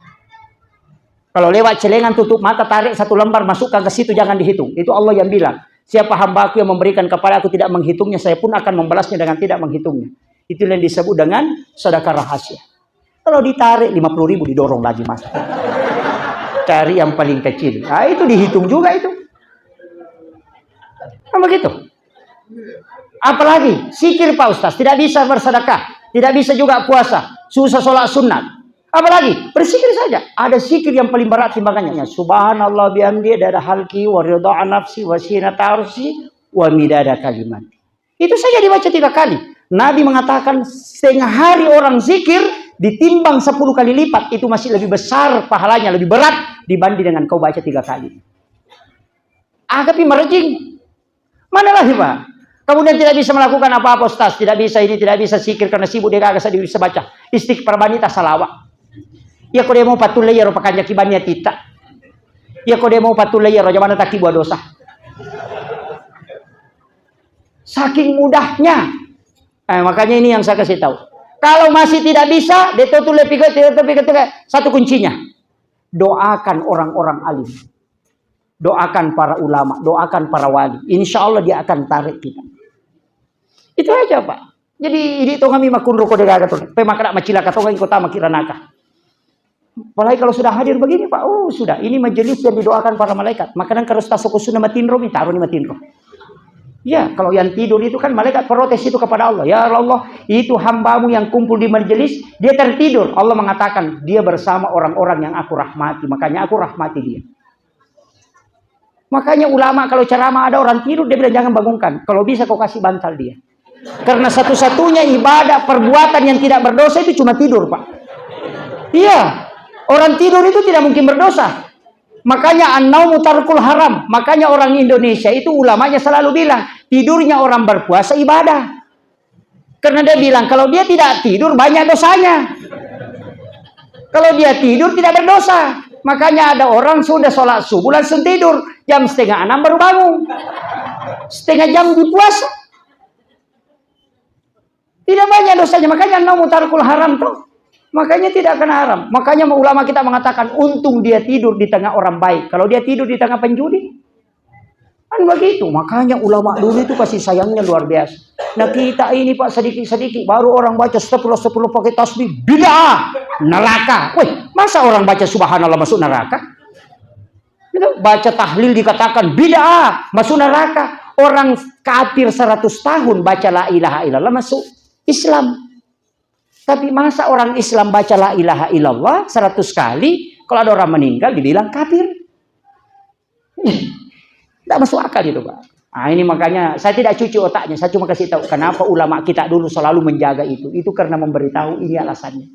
Kalau lewat celengan tutup mata, tarik 1 lembar, masukkan ke situ, jangan dihitung. Itu Allah yang bilang. Siapa hambaku yang memberikan kepada aku tidak menghitungnya, saya pun akan membalasnya dengan tidak menghitungnya. Itu yang disebut dengan sedekah rahasia. Kalau ditarik 50.000 didorong lagi mas. Cari yang paling kecil. Nah, itu dihitung juga itu. Nah, begitu. Apalagi zikir Pak Ustaz, tidak bisa bersedekah, tidak bisa juga puasa, susah sholat sunat. Apalagi berzikir saja. Ada zikir yang paling berat timbangannya. Subhanallah bihamdi ada halki wa ridha nafsi wa sinata arsi wa midada kalimat. Itu saja dibaca 3 kali. Nabi mengatakan setengah hari orang zikir ditimbang 10 kali lipat. Itu masih lebih besar pahalanya, lebih berat dibanding dengan kau baca 3 kali. Tapi merejing. Mana lagi Pak? Kemudian tidak bisa melakukan apa-apa Ustaz. Tidak bisa ini, tidak bisa zikir karena sibuk dia kagak bisa baca. Istighfar banita salawat. Ya kau dia mau patulai ya ropakan yakibannya tita. Ya kau dia mau patulai ya rojamana taki buat dosa. Saking mudahnya. Makanya ini yang saya kasih tahu. Kalau masih tidak bisa, satu kuncinya. Doakan orang-orang alim. Doakan para ulama, doakan para wali. Insya Allah dia akan tarik kita. Itu aja Pak. Jadi ini itu kami makun rokok degaga tuh. Pemakna macila katonga kota makiranaka. Apalagi kalau sudah hadir begini Pak. Oh sudah. Ini majelis yang didoakan para malaikat. Makanan kalau tasoko sunnah matinro, taruh di matinro. Ya, kalau yang tidur itu kan malaikat protes itu kepada Allah. Ya Allah, itu hambamu yang kumpul di majelis, dia tertidur. Allah mengatakan, dia bersama orang-orang yang aku rahmati. Makanya aku rahmati dia. Makanya ulama kalau ceramah ada orang tidur, dia bilang jangan bangunkan. Kalau bisa kau kasih bantal dia. Karena satu-satunya ibadah perbuatan yang tidak berdosa itu cuma tidur, Pak. Iya, orang tidur itu tidak mungkin berdosa. Makanya an-naumu tarkul haram. Makanya orang Indonesia itu ulamanya selalu bilang, tidurnya orang berpuasa ibadah. Karena dia bilang, kalau dia tidak tidur banyak dosanya. Kalau dia tidur tidak berdosa. Makanya ada orang sudah sholat subuh langsung tidur. Jam 5:30 baru bangun. Setengah jam di puasa. Tidak banyak dosanya. Makanya an-naumu tarkul haram tuh. Makanya tidak akan haram. Makanya ulama kita mengatakan untung dia tidur di tengah orang baik. Kalau dia tidur di tengah penjudi, kan begitu. Makanya ulama dulu itu kasih sayangnya luar biasa. Nah kita ini Pak sedikit-sedikit baru orang baca 10 pakai tasbih bid'ah, neraka. Wih, masa orang baca subhanallah masuk neraka? Itu baca tahlil dikatakan bid'ah, masuk neraka. Orang kafir 100 tahun baca la ilaha illallah masuk Islam. Tapi masa orang Islam baca la ilaha illallah 100 kali, kalau ada orang meninggal dibilang kafir. Tidak masuk akal itu Pak. Nah ini makanya saya tidak cuci otaknya, saya cuma kasih tahu kenapa ulama kita dulu selalu menjaga itu. Itu karena memberitahu ini alasannya.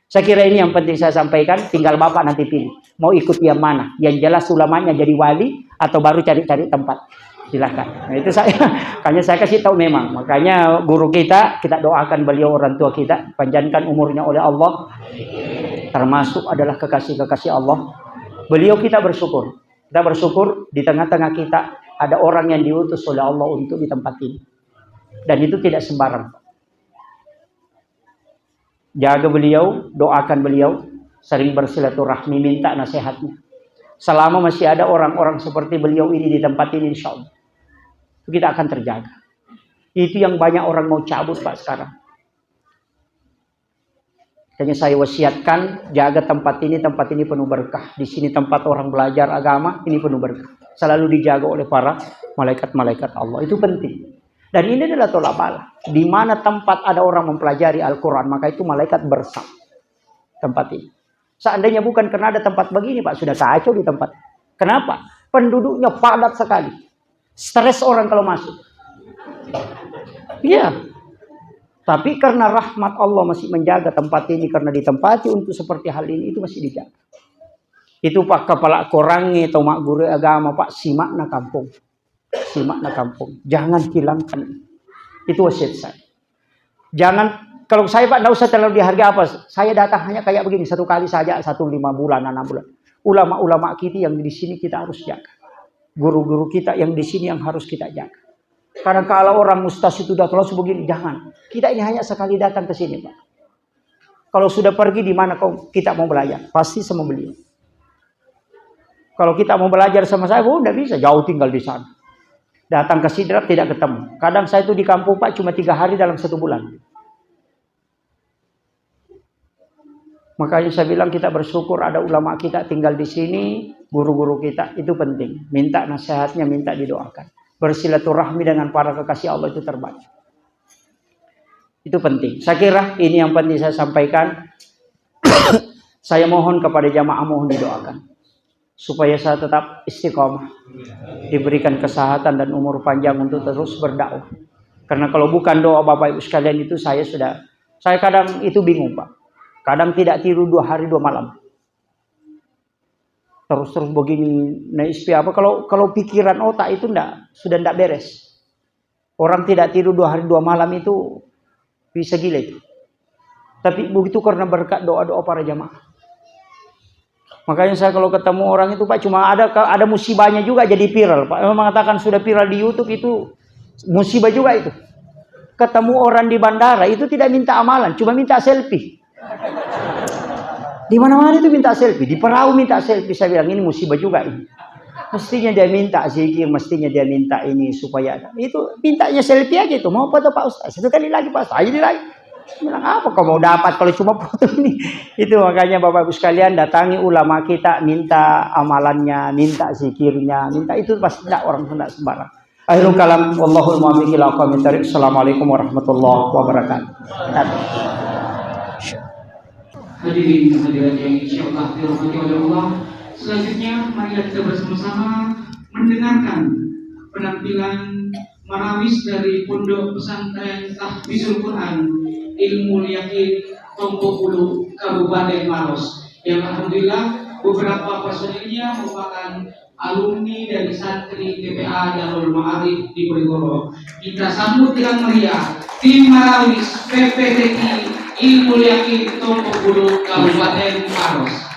Saya kira ini yang penting saya sampaikan, tinggal Bapak nanti pilih. Mau ikut yang mana? Yang jelas ulamanya jadi wali atau baru cari-cari tempat. Silahkan. Nah, itu saya, makanya saya kasih tahu memang. Makanya guru kita doakan beliau, orang tua kita, panjangkan umurnya oleh Allah. Termasuk adalah kekasih-kekasih Allah. Beliau kita bersyukur. Kita bersyukur di tengah-tengah kita ada orang yang diutus oleh Allah untuk di tempat ini. Dan itu tidak sembarang. Jaga beliau, doakan beliau, sering bersilaturahmi, minta nasihatnya. Selama masih ada orang-orang seperti beliau ini di tempat ini, insya Allah, kita akan terjaga. Itu yang banyak orang mau cabut Pak sekarang. Makanya saya wasiatkan, jaga tempat ini penuh berkah. Di sini tempat orang belajar agama, ini penuh berkah. Selalu dijaga oleh para malaikat-malaikat Allah. Itu penting. Dan ini adalah tolak bala. Di mana tempat ada orang mempelajari Al-Quran, maka itu malaikat bersam tempat ini. Seandainya bukan karena ada tempat begini Pak, sudah kacau di tempat. Kenapa? Penduduknya padat sekali. Stres orang kalau masuk. Iya. Tapi karena rahmat Allah masih menjaga tempat ini, karena ditempati untuk seperti hal ini, itu masih dijaga. Itu Pak kepala korangi atau mak guru agama Pak, simak na kampung. Simak na kampung. Jangan hilangkan. Itu wasiat saya. Jangan, kalau saya Pak, tidak usah terlalu dihargai apa. Saya datang hanya kayak begini, satu kali saja, 5 bulan, 6 bulan. Ulama-ulama kita yang di sini kita harus jaga. Guru-guru kita yang di sini yang harus kita jaga. Karena kalau orang mustahil itu sudah terlalu begini, jangan. Kita ini hanya sekali datang ke sini Pak. Kalau sudah pergi di mana kita mau belajar? Pasti sama beliau. Kalau kita mau belajar sama saya, tidak bisa. Jauh tinggal di sana. Datang ke Sidrap tidak ketemu. Kadang saya itu di kampung Pak cuma 3 hari dalam 1 bulan. Makanya saya bilang kita bersyukur ada ulama kita tinggal di sini, guru-guru kita, itu penting. Minta nasihatnya, minta didoakan. Bersilaturahmi dengan para kekasih Allah itu terbaik. Itu penting. Saya kira ini yang penting saya sampaikan. Saya mohon kepada jamaah, mohon didoakan. Supaya saya tetap istiqomah. Diberikan kesehatan dan umur panjang untuk terus berdakwah. Karena kalau bukan doa Bapak Ibu sekalian itu saya kadang itu bingung Pak. Kadang tidak tidur 2 hari 2 malam. Terus begini naik apa? Kalau pikiran otak itu sudah tidak beres. Orang tidak tidur 2 hari 2 malam itu bisa gila itu. Tapi begitu karena berkat doa-doa para jamaah. Makanya saya kalau ketemu orang itu Pak, cuma ada musibahnya juga jadi viral Pak. Memang mengatakan sudah viral di YouTube itu musibah juga itu. Ketemu orang di bandara itu tidak minta amalan, cuma minta selfie. Di mana-mana itu minta selfie, di perahu minta selfie. Saya bilang ini musibah juga ini. Mestinya dia minta zikir, mestinya dia minta ini supaya ada. Itu mintanya selfie aja itu. Mau foto Pak Ustaz? 1 kali lagi Pak Ustaz, ini lagi. Bilang apa kau mau dapat kalau cuma foto ini? Itu makanya Bapak Ibu sekalian datangi ulama kita, minta amalannya, minta zikirnya, minta itu pasti tidak orang tidak sembarang. Akhirul kalam, wallahul muwaffiq ila aqwamit thoriq. Assalamualaikum warahmatullahi wabarakatuh. Hadirin hadirat yang insyaallah dirahmati oleh Allah. Selanjutnya mari kita bersama-sama mendengarkan penampilan marawis dari Pondok Pesantren Tahfizul Quran Ilmu Yakin Tompo Hulu Kabupaten Maros, yang alhamdulillah beberapa personilnya merupakan alumni dari santri TPA Darul Ma'arif di Bojonegoro. Kita sambut dengan meriah tim marawis PPTI Ilmu Yakin Tompo Hulu Kabupaten Maros.